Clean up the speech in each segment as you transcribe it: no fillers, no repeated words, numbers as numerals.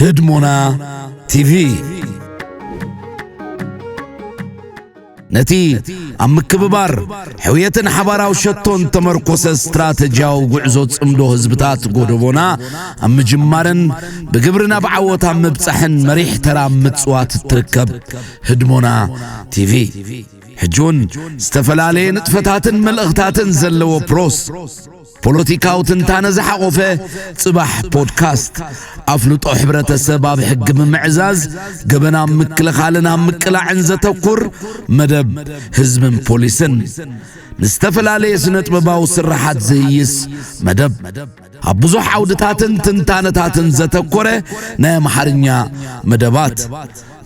هدمونا تي في نتي أم كببار حويتن حبارا وشتون تمركوس استراتيجياو وعزوت صمدو هزبتات قودبونا أم جمارن بقبرنا بعوت أم بصحن مريح ترى متصوات تركب هدمونا تي في حجون استفلالي نتفتاتن ملغتاتن زلو بروس بوليتيكاو تنتانا زحقوفه صباح بودكاست أفلطو حبرة السباب حق معزاز قبنا مكل خالنا مكل عنزة تقر مدب حزب بوليسن نستفل عليه سنة بباو سرحات زيس مدب أبوزوح عودتاتن تنتانتاتن زتقره نايم حرنيا مدبات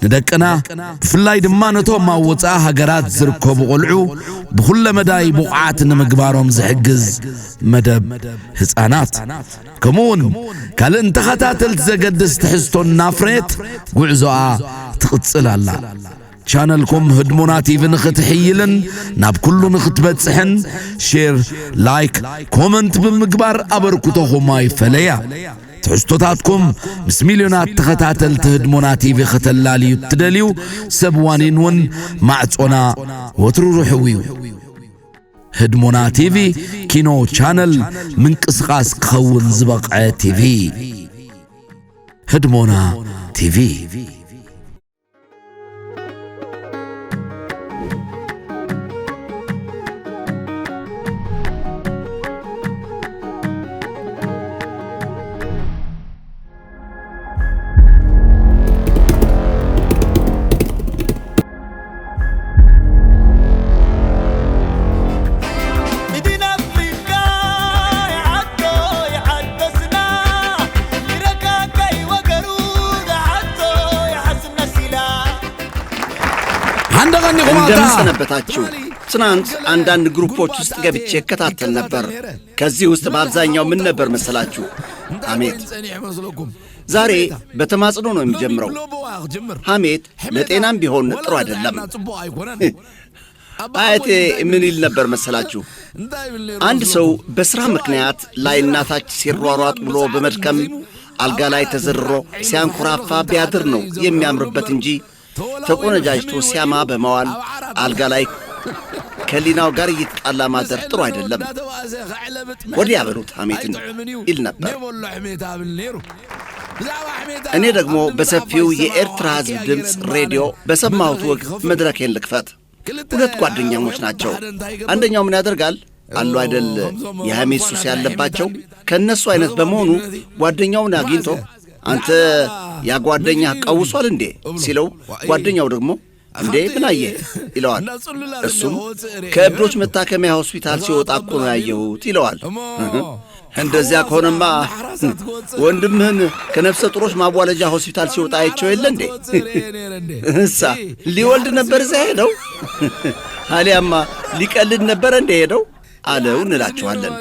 ندكنا فلاي دمانتو ما وطا هاجرات زركوب قلعو بكل مداي بقعات نمقبارهم زحجز مدب حصانات كمون قال انت خاتاتل تزقدس تحستون نافريت وعزوها تقتصل الله channelكم هدمونا تيفي نختحيلن ناب كلو نختبتسحن شير لايك كومنت بمقبار أبركوتوخو ماي فليا تحستوتاتكم مس مليونات تختاتل تهدمونا تيفي ختلالي يتدليو سبوانين ون معصونا وترو روحويو هدمونا تيفي كينو channel من قسقاس قخون زبقع تيفي هدمونا تيفي እንደምን ሰነበታችሁ ትናንት አንዳንድ ግሩፖች ውስጥ ገብቼ ከታተል ነበር ከዚህ ውስጥ በአብዛኛው ምን ነበር መሰላችሁ ሐሜት ዛሬ በተማጽኖ ነው የሚጀምረው ሐሜት ለጤናም ቢሆን ጥሩ አይደለም አያቴ ምን ይል ነበር መሰላችሁ አንድ ሰው በስራ ምክንያት ላይ እናታች ሲሯሯጥ ብሎ በመድከም አልጋ ላይ ተዘርሮ ሲያንኩራፋ ቢያድር ነው የሚያምርበት እንጂ ተቆነጃጅቶ ሲያማ በመዋል አልጋ ላይ ከሊናው ጋር ይጣላ ማደር ጥሩ አይደለም ወዲያ በሉት ሐሜትን ይል ነበር እኔ ደግሞ በሰፊው የኤርትራ ሕዝብ ድምፅ ሬዲዮ በሰማሁት ወቅት መድረኬን ልክፈት ሁለት ጓደኛሞች ናቸው አንደኛው ምን ያደርጋል አሉ አይደል የሐሜት ሱስ ያለባቸው ከነሱ አይነት በመሆኑ ጓደኛውን አግኝቶ አንተ ያ ጓደኛ ቀውሷል እንዴ ሲለው ጓደኛው ደግሞ እንዴ ምናየ ይለዋል እሱም ከእብዶች መታከሚያ ሆስፒታል ሲወጣ እኮ ነው ያየሁት ይለዋል እንደዚያ ከሆነማ ወንድምህን ከነፍሰ ጡሮች ማዋለጃ ሆስፒታል ሲወጣ አይቼው የለ እንዴ እሳ ሊወልድ ነበር እዛ ሄደው አሊያማ ሊቀልድ ነበር እንዴ ሄደው አለው እንላችኋለን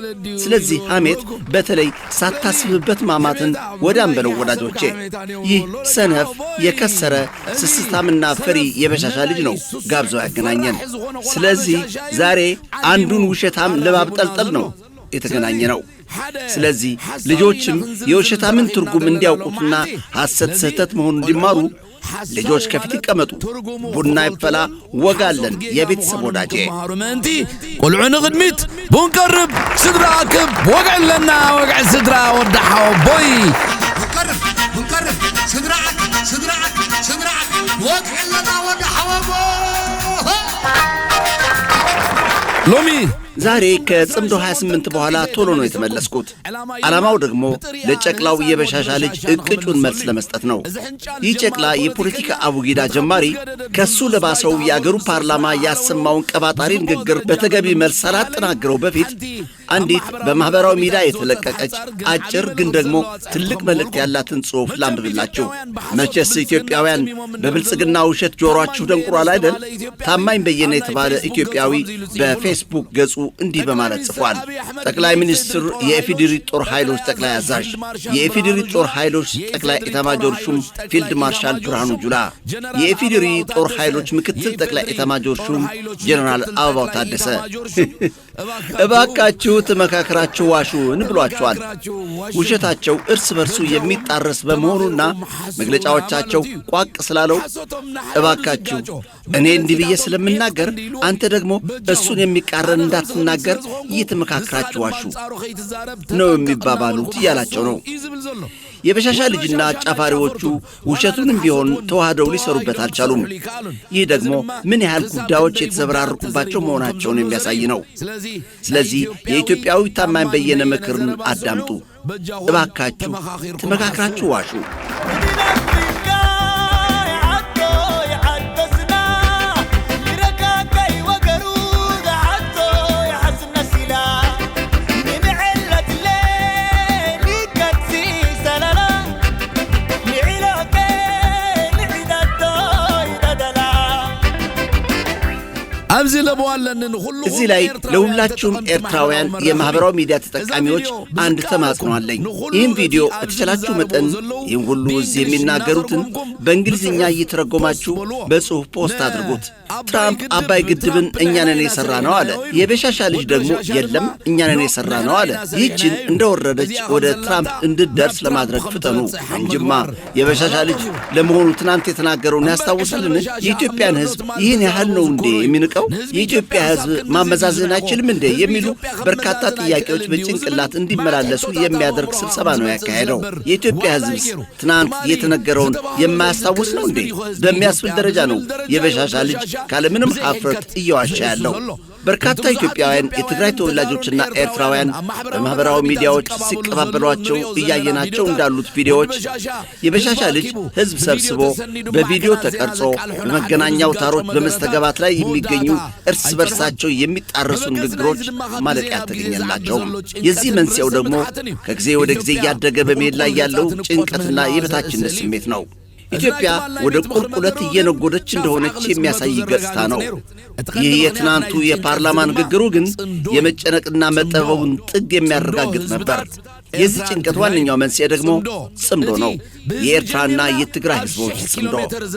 ስለዚህ ሐሜት በተለይ ሳታስብበት ማማትን ወዳም በለው ወዳጆቼ ይህ ሰነፍ የከሰረ ስስታምና ፈሪ የበሻሻ ልጅ ነው ጋብዞ ያገናኘን ስለዚህ ዛሬ አንዱን ውሸታም ለማብጠልጠል ነው የተገናኘ ነው ስለዚህ ልጆችም የውሸታምን ትርጉም እንዲያውቁትና ሐሰት ስህተት መሆኑን እንዲማሩ ልጆች ከፊት ይቀመጡ ቡና ይፈላ ወጋለን የቤተሰብ ወዳጄ قلعو نغدميت بنقرب صدرا اكب وقع لنا وقع صدرا ودحو بوي بنقرب صدرا وقع لنا ودحو بوي لومي ዛሬ ከጽምዶ 28 በኋላ ቶሎ ነው የተመለስኩት ዓላማው ደግሞ ለጨቅላው የበሻሻ ልጅ እቅጩን መልስ ለመስጠት ነው ይህ ጨቅላ የፖለቲካ አቡጊዳ ጀማሪ ከሱ ለባሰው ያገሩ ፓርላማ ያሰማውን ቀባጣሪ ንግግር በተገቢ መልስ ሳላጠናግረው በፊት አንዲት በማህበራዊ ሚዲያ የተለቀቀች አጭር ግን ደግሞ ትልቅ መልእክት ያላትን ጽሑፍ ላንብብላችሁ መቼስ ኢትዮጵያውያን በብልጽግና ውሸት ጆሮአችሁ ደንቁሯል አይደል ታማኝ በየነ የተባለ ኢትዮጵያዊ በፌስቡክ ገጹ እንዲህ በማለት ጽፏል ጠቅላይ ሚኒስትር የኢፌዴሪ ጦር ኃይሎች ጠቅላይ አዛዥ የኢፌዴሪ ጦር ኃይሎች ጠቅላይ ኤታማዦር ሹም ፊልድ ማርሻል ብርሃኑ ጁላ የኢፌዴሪ ጦር ኃይሎች ምክትል ጠቅላይ ኤታማዦር ሹም ጀነራል አበባው ታደሰ እባካችሁ ተመካከራችሁ ዋሹን ብሏቸዋል። ውሸታቸው እርስ በርሱ የሚጣረስ በመሆኑና መግለጫዎቻቸው ቋቅ ስላለው እባካችሁ እኔ እንዲህ ብዬ ስለምናገር አንተ ደግሞ እሱን የሚቃረን እንዳትናገር እየተመካከራችሁ ዋሹ ነው የሚባባሉት እያላቸው ነው። የበሻሻ ልጅና አጫፋሪዎቹ ውሸቱንም ቢሆን ተዋህደው ሊሰሩበት አልቻሉም። ይህ ደግሞ ምን ያህል ጉዳዮች የተዘበራረቁባቸው መሆናቸውን የሚያሳይ ነው። ስለዚህ የኢትዮጵያዊ ታማኝ በየነ ምክርን አዳምጡ። እባካችሁ ተመካክራችሁ ዋሹ። እዚህ ላይ ለሁላችሁም ኤርትራውያን የማህበራዊ ሚዲያ ተጠቃሚዎች አንድ ተማጽኖ አለኝ። ይህን ቪዲዮ በተቻላችሁ መጠን ይህን ሁሉ እዚህ የሚናገሩትን በእንግሊዝኛ እየተረጎማችሁ በጽሑፍ ፖስት አድርጉት። ትራምፕ አባይ ግድብን እኛንን የሠራ ነው አለ። የበሻሻ ልጅ ደግሞ የለም እኛንን የሠራ ነው አለ። ይህችን እንደወረደች ወደ ትራምፕ እንድደርስ ለማድረግ ፍጠኑ እንጅማ የበሻሻ ልጅ ለመሆኑ ትናንት የተናገረውን ያስታውሳልን? የኢትዮጵያን ሕዝብ ይህን ያህል ነው እንዴ የሚንቀው? የኢትዮጵያ ሕዝብ ማመዛዘን አይችልም እንዴ? የሚሉ በርካታ ጥያቄዎች በጭንቅላት እንዲመላለሱ የሚያደርግ ስብሰባ ነው ያካሄደው። የኢትዮጵያ ሕዝብስ ትናንት የተነገረውን የማያስታውስ ነው እንዴ? በሚያስብል ደረጃ ነው የበሻሻ ልጅ ካለምንም ሀፍረት እየዋሻ ያለው። በርካታ ኢትዮጵያውያን የትግራይ ተወላጆችና ኤርትራውያን በማህበራዊ ሚዲያዎች ሲቀባበሏቸው እያየናቸው እንዳሉት ቪዲዮዎች የበሻሻ ልጅ ሕዝብ ሰብስቦ በቪዲዮ ተቀርጾ በመገናኛ አውታሮች በመስተጋባት ላይ የሚገኙ እርስ በርሳቸው የሚጣረሱ ንግግሮች ማለቂያ ተገኘላቸው። የዚህ መንስኤው ደግሞ ከጊዜ ወደ ጊዜ እያደገ በመሄድ ላይ ያለው ጭንቀትና የበታችነት ስሜት ነው። ኢትዮጵያ ወደ ቁልቁለት እየነጎደች እንደሆነች የሚያሳይ ገጽታ ነው። ይህ የትናንቱ የፓርላማ ንግግሩ ግን የመጨነቅና መጠበቡን ጥግ የሚያረጋግጥ ነበር። የዚህ ጭንቀት ዋነኛው መንስኤ ደግሞ ጽምዶ ነው። የኤርትራና የትግራይ ሕዝቦች ጽምዶ።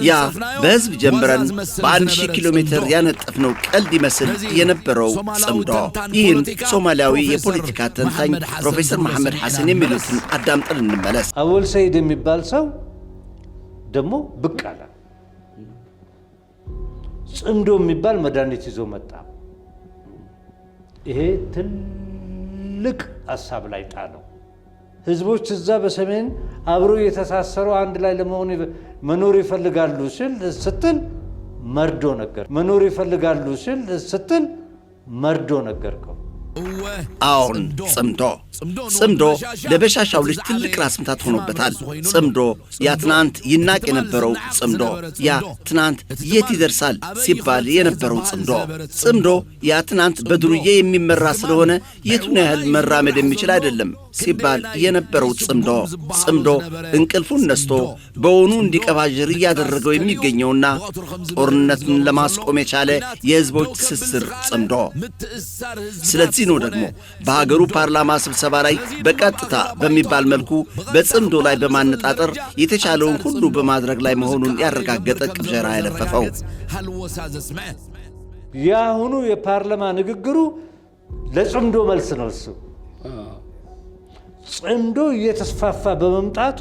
ያ በሕዝብ ጀምረን በ1000 ኪሎ ሜትር ያነጠፍነው ቀልድ ይመስል የነበረው ጽምዶ። ይህን ሶማሊያዊ የፖለቲካ ተንታኝ ፕሮፌሰር መሐመድ ሐሰን የሚሉትን አዳምጠን እንመለስ። አወል ሰይድ የሚባል ሰው ደግሞ ብቅ አለ። ጽምዶ የሚባል መድኃኒት ይዞ መጣ። ይሄ ትልቅ ሐሳብ ላይ ጣለው። ህዝቦች እዛ በሰሜን አብሮ የተሳሰሩ አንድ ላይ ለመሆን መኖር ይፈልጋሉ ስትል መርዶ ነገር መኖር ይፈልጋሉ ስትል መርዶ ነገርከው። አሁን ጽምዶ ለበሻሻው ልጅ ትልቅ ራስ ምታት ሆኖበታል። ጽምዶ ያ ትናንት ይናቅ የነበረው ጽምዶ፣ ያ ትናንት የት ይደርሳል ሲባል የነበረው ጽምዶ ያ ትናንት በዱርዬ የሚመራ ስለሆነ የቱን ያህል መራመድ የሚችል አይደለም ሲባል የነበረው ጽምዶ እንቅልፉን ነስቶ በውኑ እንዲቀባዥር እያደረገው የሚገኘውና ጦርነትን ለማስቆም የቻለ የህዝቦች ትስስር ጽምዶ። ስለዚህ ነው ደግሞ በሀገሩ ፓርላማ ስብሰባ ላይ በቀጥታ በሚባል መልኩ በጽምዶ ላይ በማነጣጠር የተቻለውን ሁሉ በማድረግ ላይ መሆኑን ያረጋገጠ ቅብጀራ ያለፈፈው። ያሁኑ የፓርላማ ንግግሩ ለጽምዶ መልስ ነው። እሱ ጽምዶ እየተስፋፋ በመምጣቱ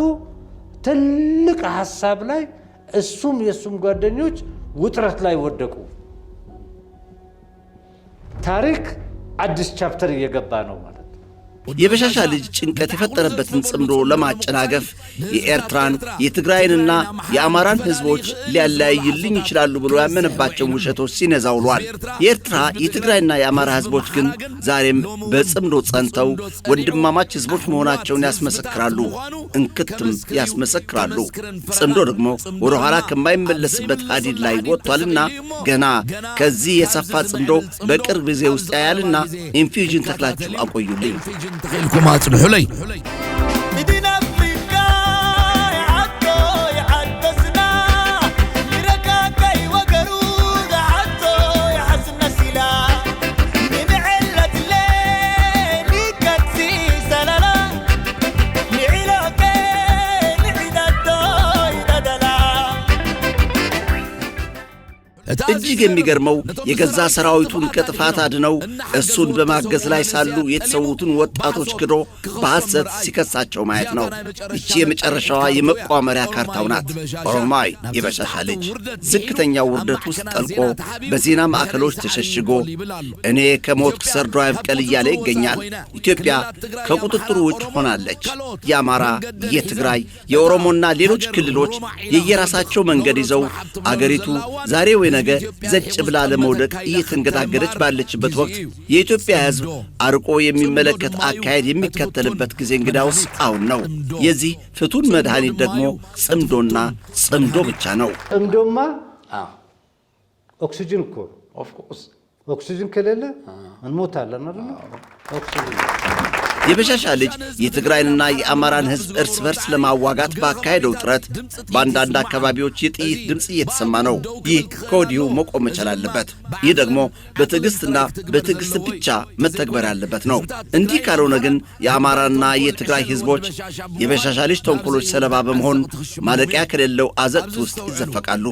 ትልቅ ሐሳብ ላይ እሱም የሱም ጓደኞች ውጥረት ላይ ወደቁ። ታሪክ አዲስ ቻፕተር እየገባ ነው ማለት ነው። የበሻሻ ልጅ ጭንቀት የፈጠረበትን ጽምዶ ለማጨናገፍ የኤርትራን የትግራይንና የአማራን ህዝቦች ሊያለያይልኝ ይችላሉ ብሎ ያመነባቸውን ውሸቶች ሲነዛ ውሏል። የኤርትራ የትግራይና የአማራ ህዝቦች ግን ዛሬም በጽምዶ ጸንተው ወንድማማች ህዝቦች መሆናቸውን ያስመሰክራሉ፣ እንክትም ያስመሰክራሉ። ጽምዶ ደግሞ ወደ ኋላ ከማይመለስበት ሀዲድ ላይ ወጥቷልና ገና ከዚህ የሰፋ ጽምዶ በቅርብ ጊዜ ውስጥ ያያልና ኢንፊውዥን ተክላችሁ አቆዩልኝ። تخيلكم هتصلحوا لي እጅግ የሚገርመው የገዛ ሰራዊቱን ከጥፋት አድነው እሱን በማገዝ ላይ ሳሉ የተሰዉትን ወጣቶች ክዶ በሐሰት ሲከሳቸው ማየት ነው። ይቺ የመጨረሻዋ የመቋመሪያ ካርታው ናት። ኦሮማይ የበሻሻ ልጅ ዝቅተኛው ውርደት ውስጥ ጠልቆ በዜና ማዕከሎች ተሸሽጎ እኔ ከሞት ሰርዶ አይብቀል እያለ ይገኛል። ኢትዮጵያ ከቁጥጥሩ ውጭ ሆናለች። የአማራ፣ የትግራይ፣ የኦሮሞና ሌሎች ክልሎች የየራሳቸው መንገድ ይዘው አገሪቱ ዛሬ ወይ ነገ ዘጭ ብላ ለመውደቅ እየተንገዳገደች ባለችበት ወቅት የኢትዮጵያ ሕዝብ አርቆ የሚመለከት አካሄድ የሚከተልበት ጊዜ እንግዳውስ አሁን ነው። የዚህ ፍቱን መድኃኒት ደግሞ ጽምዶና ጽምዶ ብቻ ነው። ጽምዶማ ኦክሲጅን እኮ ኦክሲጅን ከሌለ እንሞታለን አይደል? ኦክሲጅን የበሻሻ ልጅ የትግራይንና የአማራን ሕዝብ እርስ በርስ ለማዋጋት ባካሄደው ጥረት በአንዳንድ አካባቢዎች የጥይት ድምፅ እየተሰማ ነው። ይህ ከወዲሁ መቆም መቻል አለበት። ይህ ደግሞ በትዕግስትና በትዕግስት ብቻ መተግበር ያለበት ነው። እንዲህ ካልሆነ ግን የአማራና የትግራይ ሕዝቦች የበሻሻ ልጅ ተንኮሎች ሰለባ በመሆን ማለቂያ ከሌለው አዘቅት ውስጥ ይዘፈቃሉ።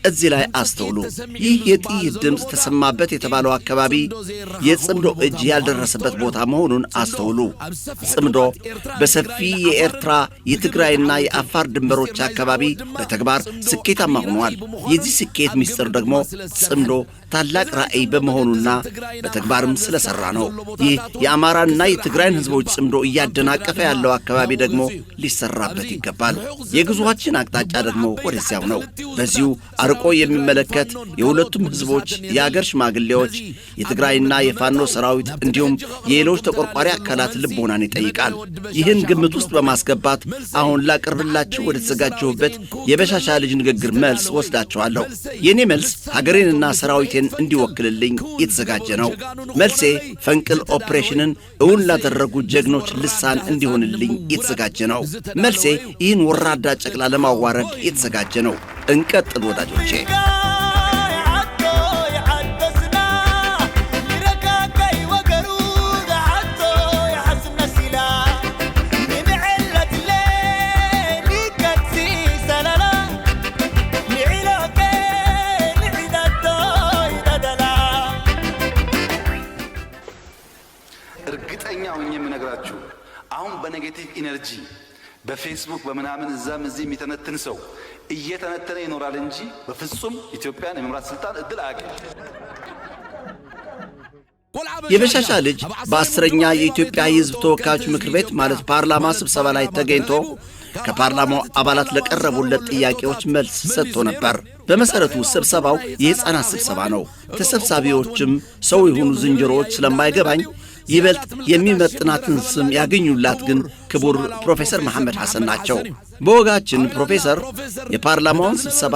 እዚህ ላይ አስተውሉ። ይህ የጥይት ድምፅ ተሰማበት የተባለው አካባቢ የጽምዶ እጅ ያልደረሰበት ቦታ መሆኑን አስተውሉ። ጽምዶ በሰፊ የኤርትራ የትግራይና የአፋር ድንበሮች አካባቢ በተግባር ስኬታማ ሆኗል። የዚህ ስኬት ምስጢር ደግሞ ጽምዶ ታላቅ ራዕይ በመሆኑና በተግባርም ስለሰራ ነው። ይህ የአማራና የትግራይን ሕዝቦች ጽምዶ እያደናቀፈ ያለው አካባቢ ደግሞ ሊሰራበት ይገባል። የጉዞአችን አቅጣጫ ደግሞ ወደዚያው ነው። በዚሁ አርቆ የሚመለከት የሁለቱም ሕዝቦች የአገር ሽማግሌዎች፣ የትግራይና የፋኖ ሰራዊት እንዲሁም የሌሎች ተቆርቋሪ አካላት ልቦናን ይጠይቃል። ይህን ግምት ውስጥ በማስገባት አሁን ላቀርብላችሁ ወደ ተዘጋጀሁበት የበሻሻ ልጅ ንግግር መልስ ወስዳችኋለሁ። የኔ መልስ ሀገሬንና ሰራዊቴን እንዲወክልልኝ የተዘጋጀ ነው። መልሴ ፈንቅል ኦፕሬሽንን እውን ላደረጉ ጀግኖች ልሳን እንዲሆንልኝ የተዘጋጀ ነው። መልሴ ይህን ወራዳ ጨቅላ ለማዋረድ የተዘጋጀ ነው። እንቀጥል ወዳጆቼ። አሁን በኔጌቲቭ ኢነርጂ በፌስቡክ በመናምን እዛም እዚህ የሚተነትን ሰው እየተነተነ ይኖራል እንጂ በፍጹም ኢትዮጵያን የመምራት ስልጣን እድል አያገኝ። የበሻሻ ልጅ በ10ኛ የኢትዮጵያ የሕዝብ ተወካዮች ምክር ቤት ማለት ፓርላማ ስብሰባ ላይ ተገኝቶ ከፓርላማው አባላት ለቀረቡለት ጥያቄዎች መልስ ሰጥቶ ነበር። በመሰረቱ ስብሰባው የሕፃናት ስብሰባ ነው። ተሰብሳቢዎችም ሰው የሆኑ ዝንጀሮዎች ስለማይገባኝ ይበልጥ የሚመጥናትን ስም ያገኙላት ግን ክቡር ፕሮፌሰር መሐመድ ሐሰን ናቸው። በወጋችን ፕሮፌሰር የፓርላማውን ስብሰባ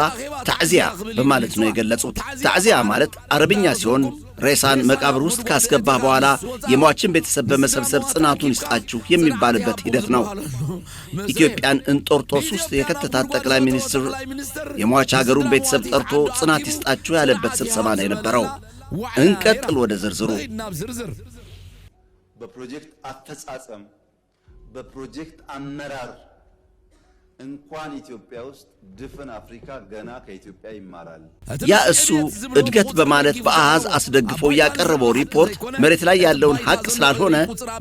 ታዕዚያ በማለት ነው የገለጹት። ታዕዚያ ማለት አረብኛ ሲሆን ሬሳን መቃብር ውስጥ ካስገባ በኋላ የሟችን ቤተሰብ በመሰብሰብ ጽናቱን ይስጣችሁ የሚባልበት ሂደት ነው። ኢትዮጵያን እንጦርጦስ ውስጥ የከተታት ጠቅላይ ሚኒስትር የሟች ሀገሩን ቤተሰብ ጠርቶ ጽናት ይስጣችሁ ያለበት ስብሰባ ነው የነበረው። እንቀጥል ወደ ዝርዝሩ። በፕሮጀክት አፈጻጸም በፕሮጀክት አመራር እንኳን ኢትዮጵያ ውስጥ ድፍን አፍሪካ ገና ከኢትዮጵያ ይማራል። ያ እሱ እድገት በማለት በአሃዝ አስደግፎ ያቀረበው ሪፖርት መሬት ላይ ያለውን ሐቅ ስላልሆነ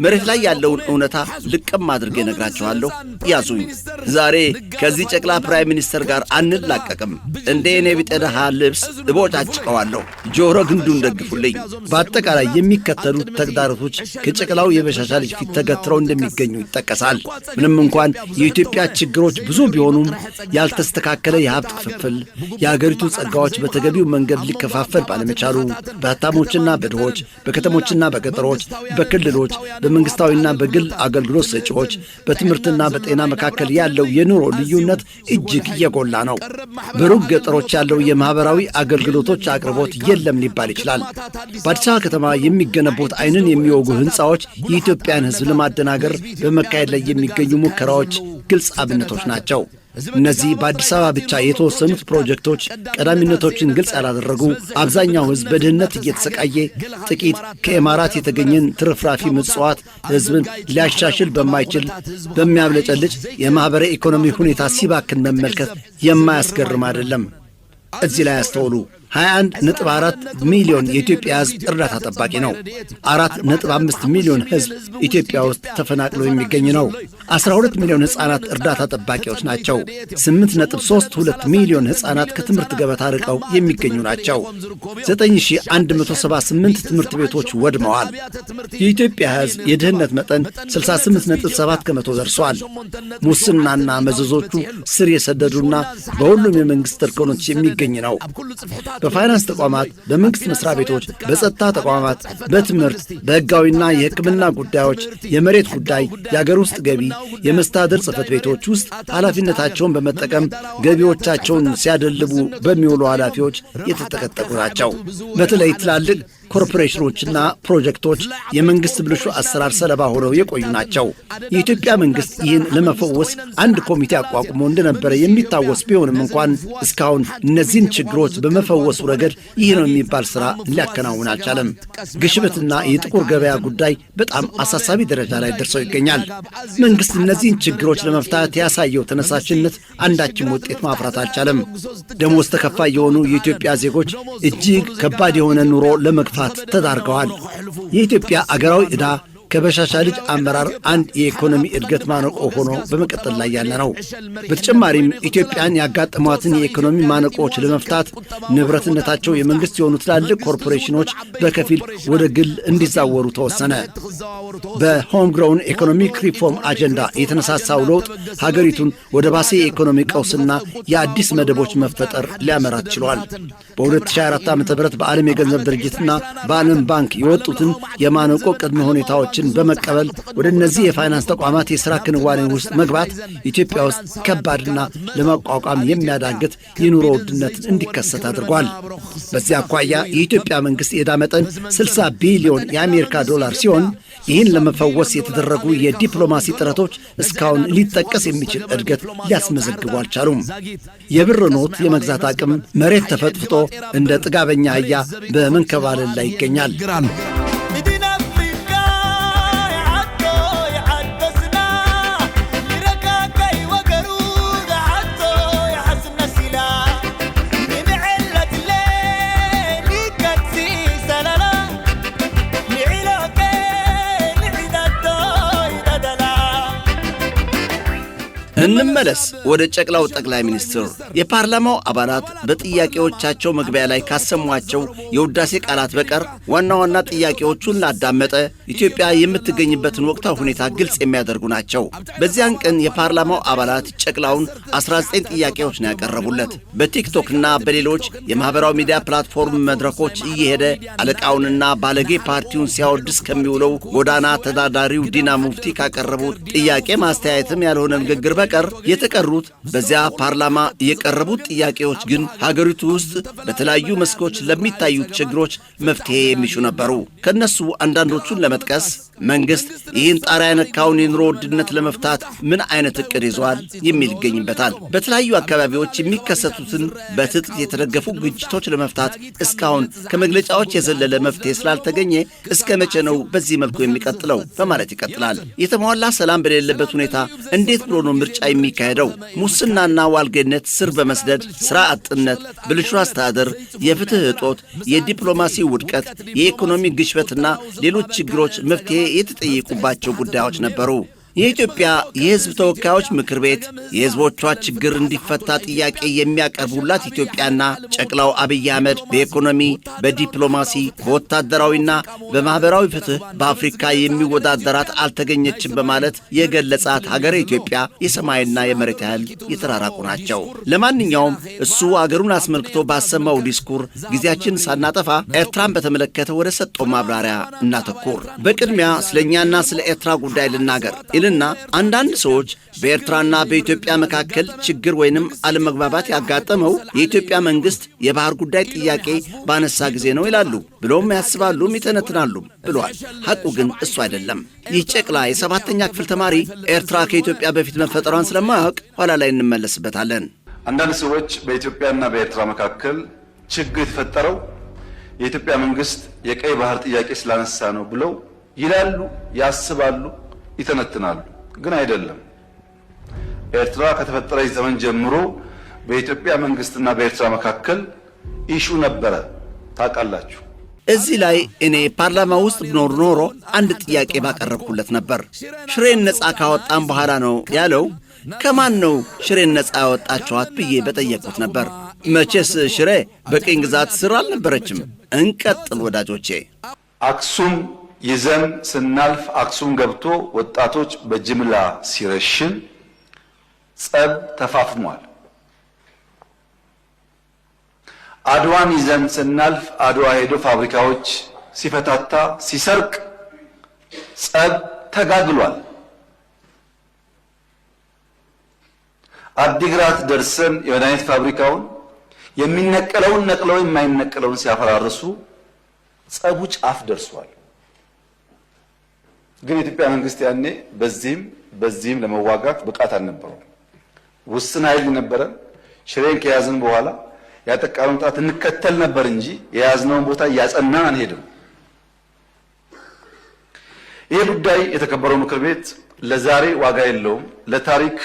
መሬት ላይ ያለውን እውነታ ልቅም አድርጌ ነግራችኋለሁ። ያዙኝ። ዛሬ ከዚህ ጨቅላ ፕራይም ሚኒስተር ጋር አንላቀቅም። እንደ እኔ ቢጠደሃ ልብስ እቦጫጭቀዋለሁ። ጆሮ ግንዱን ደግፉልኝ። በአጠቃላይ የሚከተሉት ተግዳሮቶች ከጨቅላው የበሻሻ ልጅ ፊት ተገትረው እንደሚገኙ ይጠቀሳል። ምንም እንኳን የኢትዮጵያ ችግሮች ብዙ ቢሆኑም ያልተስተካከለ የሀብት ክፍፍል፣ የሀገሪቱ ጸጋዎች በተገቢው መንገድ ሊከፋፈል ባለመቻሉ፣ በሀብታሞችና በድሆች፣ በከተሞችና በገጠሮች፣ በክልሎች፣ በመንግስታዊና በግል አገልግሎት ሰጪዎች፣ በትምህርትና በጤና መካከል ያለው የኑሮ ልዩነት እጅግ እየጎላ ነው። በሩቅ ገጠሮች ያለው የማህበራዊ አገልግሎቶች አቅርቦት የለም ሊባል ይችላል። በአዲስ አበባ ከተማ የሚገነቡት ዓይንን የሚወጉ ህንፃዎች የኢትዮጵያን ሕዝብ ለማደናገር በመካሄድ ላይ የሚገኙ ሙከራዎች ግልጽ አብነቶች ናቸው። እነዚህ በአዲስ አበባ ብቻ የተወሰኑት ፕሮጀክቶች ቀዳሚነቶችን ግልጽ ያላደረጉ፣ አብዛኛው ሕዝብ በድህነት እየተሰቃየ ጥቂት ከኢማራት የተገኘን ትርፍራፊ ምጽዋት ሕዝብን ሊያሻሽል በማይችል በሚያብለጨልጭ የማኅበረ ኢኮኖሚ ሁኔታ ሲባክን መመልከት የማያስገርም አይደለም። እዚህ ላይ ያስተውሉ። 21.4 ሚሊዮን የኢትዮጵያ ሕዝብ እርዳታ ጠባቂ ነው። 4.5 ሚሊዮን ሕዝብ ኢትዮጵያ ውስጥ ተፈናቅሎ የሚገኝ ነው። 12 ሚሊዮን ሕፃናት እርዳታ ጠባቂዎች ናቸው። 8.32 ሚሊዮን ሕፃናት ከትምህርት ገበታ ርቀው የሚገኙ ናቸው። 9178 ትምህርት ቤቶች ወድመዋል። የኢትዮጵያ ሕዝብ የድህነት መጠን 68.7 ከመቶ ደርሷል። ሙስናና መዘዞቹ ስር የሰደዱና በሁሉም የመንግሥት እርከኖች የሚገኝ ነው። በፋይናንስ ተቋማት፣ በመንግሥት መስሪያ ቤቶች፣ በጸጥታ ተቋማት፣ በትምህርት፣ በሕጋዊና የሕክምና ጉዳዮች፣ የመሬት ጉዳይ፣ የአገር ውስጥ ገቢ፣ የመስተዳድር ጽሕፈት ቤቶች ውስጥ ኃላፊነታቸውን በመጠቀም ገቢዎቻቸውን ሲያደልቡ በሚውሉ ኃላፊዎች የተጠቀጠቁ ናቸው። በተለይ ትላልቅ ኮርፖሬሽኖችና ፕሮጀክቶች የመንግሥት ብልሹ አሰራር ሰለባ ሆነው የቆዩ ናቸው። የኢትዮጵያ መንግሥት ይህን ለመፈወስ አንድ ኮሚቴ አቋቁሞ እንደነበረ የሚታወስ ቢሆንም እንኳን እስካሁን እነዚህን ችግሮች በመፈወሱ ረገድ ይህ ነው የሚባል ሥራ ሊያከናውን አልቻለም። ግሽበትና የጥቁር ገበያ ጉዳይ በጣም አሳሳቢ ደረጃ ላይ ደርሰው ይገኛል። መንግሥት እነዚህን ችግሮች ለመፍታት ያሳየው ተነሳሽነት አንዳችም ውጤት ማፍራት አልቻለም። ደሞዝ ተከፋይ የሆኑ የኢትዮጵያ ዜጎች እጅግ ከባድ የሆነ ኑሮ ለመግፋት ተዳርገዋል። የኢትዮጵያ አገራዊ ዕዳ ከበሻሻ ልጅ አመራር አንድ የኢኮኖሚ እድገት ማነቆ ሆኖ በመቀጠል ላይ ያለ ነው። በተጨማሪም ኢትዮጵያን ያጋጠሟትን የኢኮኖሚ ማነቆዎች ለመፍታት ንብረትነታቸው የመንግሥት የሆኑ ትላልቅ ኮርፖሬሽኖች በከፊል ወደ ግል እንዲዛወሩ ተወሰነ። በሆም ግሮውን ኢኮኖሚክ ሪፎርም አጀንዳ የተነሳሳው ለውጥ ሀገሪቱን ወደ ባሴ የኢኮኖሚ ቀውስና የአዲስ መደቦች መፈጠር ሊያመራት ችሏል። በ2024 ዓ.ም በዓለም የገንዘብ ድርጅትና በዓለም ባንክ የወጡትን የማነቆ ቅድመ ሁኔታዎች በመቀበል ወደ እነዚህ የፋይናንስ ተቋማት የሥራ ክንዋኔ ውስጥ መግባት ኢትዮጵያ ውስጥ ከባድና ለመቋቋም የሚያዳግት የኑሮ ውድነት እንዲከሰት አድርጓል። በዚህ አኳያ የኢትዮጵያ መንግሥት የዕዳ መጠን 60 ቢሊዮን የአሜሪካ ዶላር ሲሆን ይህን ለመፈወስ የተደረጉ የዲፕሎማሲ ጥረቶች እስካሁን ሊጠቀስ የሚችል እድገት ሊያስመዘግቡ አልቻሉም። የብር ኖት የመግዛት አቅም መሬት ተፈጥፍጦ እንደ ጥጋበኛ አህያ በመንከባለል ላይ ይገኛል። እንመለስ ወደ ጨቅላው ጠቅላይ ሚኒስትር። የፓርላማው አባላት በጥያቄዎቻቸው መግቢያ ላይ ካሰሟቸው የውዳሴ ቃላት በቀር ዋና ዋና ጥያቄዎቹን ላዳመጠ ኢትዮጵያ የምትገኝበትን ወቅታዊ ሁኔታ ግልጽ የሚያደርጉ ናቸው። በዚያን ቀን የፓርላማው አባላት ጨቅላውን 19 ጥያቄዎች ነው ያቀረቡለት። በቲክቶክና በሌሎች የማህበራዊ ሚዲያ ፕላትፎርም መድረኮች እየሄደ አለቃውንና ባለጌ ፓርቲውን ሲያወድስ ከሚውለው ጎዳና ተዳዳሪው ዲና ሙፍቲ ካቀረቡት ጥያቄ ማስተያየትም ያልሆነ ንግግር በቀር የተቀሩት በዚያ ፓርላማ የቀረቡት ጥያቄዎች ግን ሀገሪቱ ውስጥ በተለያዩ መስኮች ለሚታዩት ችግሮች መፍትሄ የሚሹ ነበሩ። ከነሱ አንዳንዶቹን ለመጥቀስ መንግስት ይህን ጣሪያ የነካውን የኑሮ ውድነት ለመፍታት ምን አይነት እቅድ ይዟል የሚል ይገኝበታል። በተለያዩ አካባቢዎች የሚከሰቱትን በትጥቅ የተደገፉ ግጭቶች ለመፍታት እስካሁን ከመግለጫዎች የዘለለ መፍትሄ ስላልተገኘ እስከ መቼ ነው በዚህ መልኩ የሚቀጥለው በማለት ይቀጥላል። የተሟላ ሰላም በሌለበት ሁኔታ እንዴት ብሎ ነው ምርጫ የሚካሄደው? ሙስናና ዋልጌነት ስር በመስደድ ሥራ አጥነት፣ ብልሹ አስተዳደር፣ የፍትህ እጦት፣ የዲፕሎማሲ ውድቀት፣ የኢኮኖሚ ግሽበትና ሌሎች ችግሮች መፍትሄ የተጠየቁባቸው ጉዳዮች ነበሩ። የኢትዮጵያ የሕዝብ ተወካዮች ምክር ቤት የሕዝቦቿ ችግር እንዲፈታ ጥያቄ የሚያቀርቡላት ኢትዮጵያና ጨቅላው አብይ አህመድ በኢኮኖሚ፣ በዲፕሎማሲ፣ በወታደራዊና በማኅበራዊ ፍትህ በአፍሪካ የሚወዳደራት አልተገኘችም በማለት የገለጻት ሀገረ ኢትዮጵያ የሰማይና የመሬት ያህል የተራራቁ ናቸው። ለማንኛውም እሱ አገሩን አስመልክቶ ባሰማው ዲስኩር ጊዜያችን ሳናጠፋ ኤርትራን በተመለከተ ወደ ሰጠው ማብራሪያ እናተኩር። በቅድሚያ ስለኛና ስለ ኤርትራ ጉዳይ ልናገር ይልና አንዳንድ ሰዎች በኤርትራና በኢትዮጵያ መካከል ችግር ወይንም አለመግባባት ያጋጠመው የኢትዮጵያ መንግስት የባህር ጉዳይ ጥያቄ ባነሳ ጊዜ ነው ይላሉ፣ ብሎም ያስባሉም ይተነትናሉ ብሏል። ሐቁ ግን እሱ አይደለም። ይህ ጨቅላ የ7ኛ ክፍል ተማሪ ኤርትራ ከኢትዮጵያ በፊት መፈጠሯን ስለማያውቅ ኋላ ላይ እንመለስበታለን። አንዳንድ ሰዎች በኢትዮጵያና በኤርትራ መካከል ችግር የተፈጠረው የኢትዮጵያ መንግስት የቀይ ባህር ጥያቄ ስላነሳ ነው ብለው ይላሉ፣ ያስባሉ፣ ይተነትናሉ። ግን አይደለም። ኤርትራ ከተፈጠረች ዘመን ጀምሮ በኢትዮጵያ መንግስትና በኤርትራ መካከል ኢሹ ነበረ ታውቃላችሁ። እዚህ ላይ እኔ ፓርላማ ውስጥ ብኖር ኖሮ አንድ ጥያቄ ባቀረብኩለት ነበር። ሽሬን ነፃ ካወጣን በኋላ ነው ያለው። ከማን ነው ሽሬን ነፃ ያወጣችኋት ብዬ በጠየቁት ነበር። መቼስ ሽሬ በቅኝ ግዛት ስር አልነበረችም። እንቀጥል ወዳጆቼ። አክሱም ይዘን ስናልፍ አክሱም ገብቶ ወጣቶች በጅምላ ሲረሽን ጸብ ተፋፍሟል። አድዋን ይዘን ስናልፍ አድዋ ሄዶ ፋብሪካዎች ሲፈታታ ሲሰርቅ ጸብ ተጋግሏል። አዲግራት ደርሰን የመድኃኒት ፋብሪካውን የሚነቀለውን ነቅለው የማይነቀለውን ሲያፈራርሱ ጸቡ ጫፍ ደርሷል። ግን የኢትዮጵያ መንግስት ያኔ በዚህም ለመዋጋት ብቃት አልነበረው። ውስን ኃይል ነበረ። ሽሬን ከያዝን በኋላ ያጠቃውን ጣት እንከተል ነበር እንጂ የያዝነውን ቦታ እያጸናን አንሄድም። ይህ ጉዳይ የተከበረው ምክር ቤት ለዛሬ ዋጋ የለውም። ለታሪክ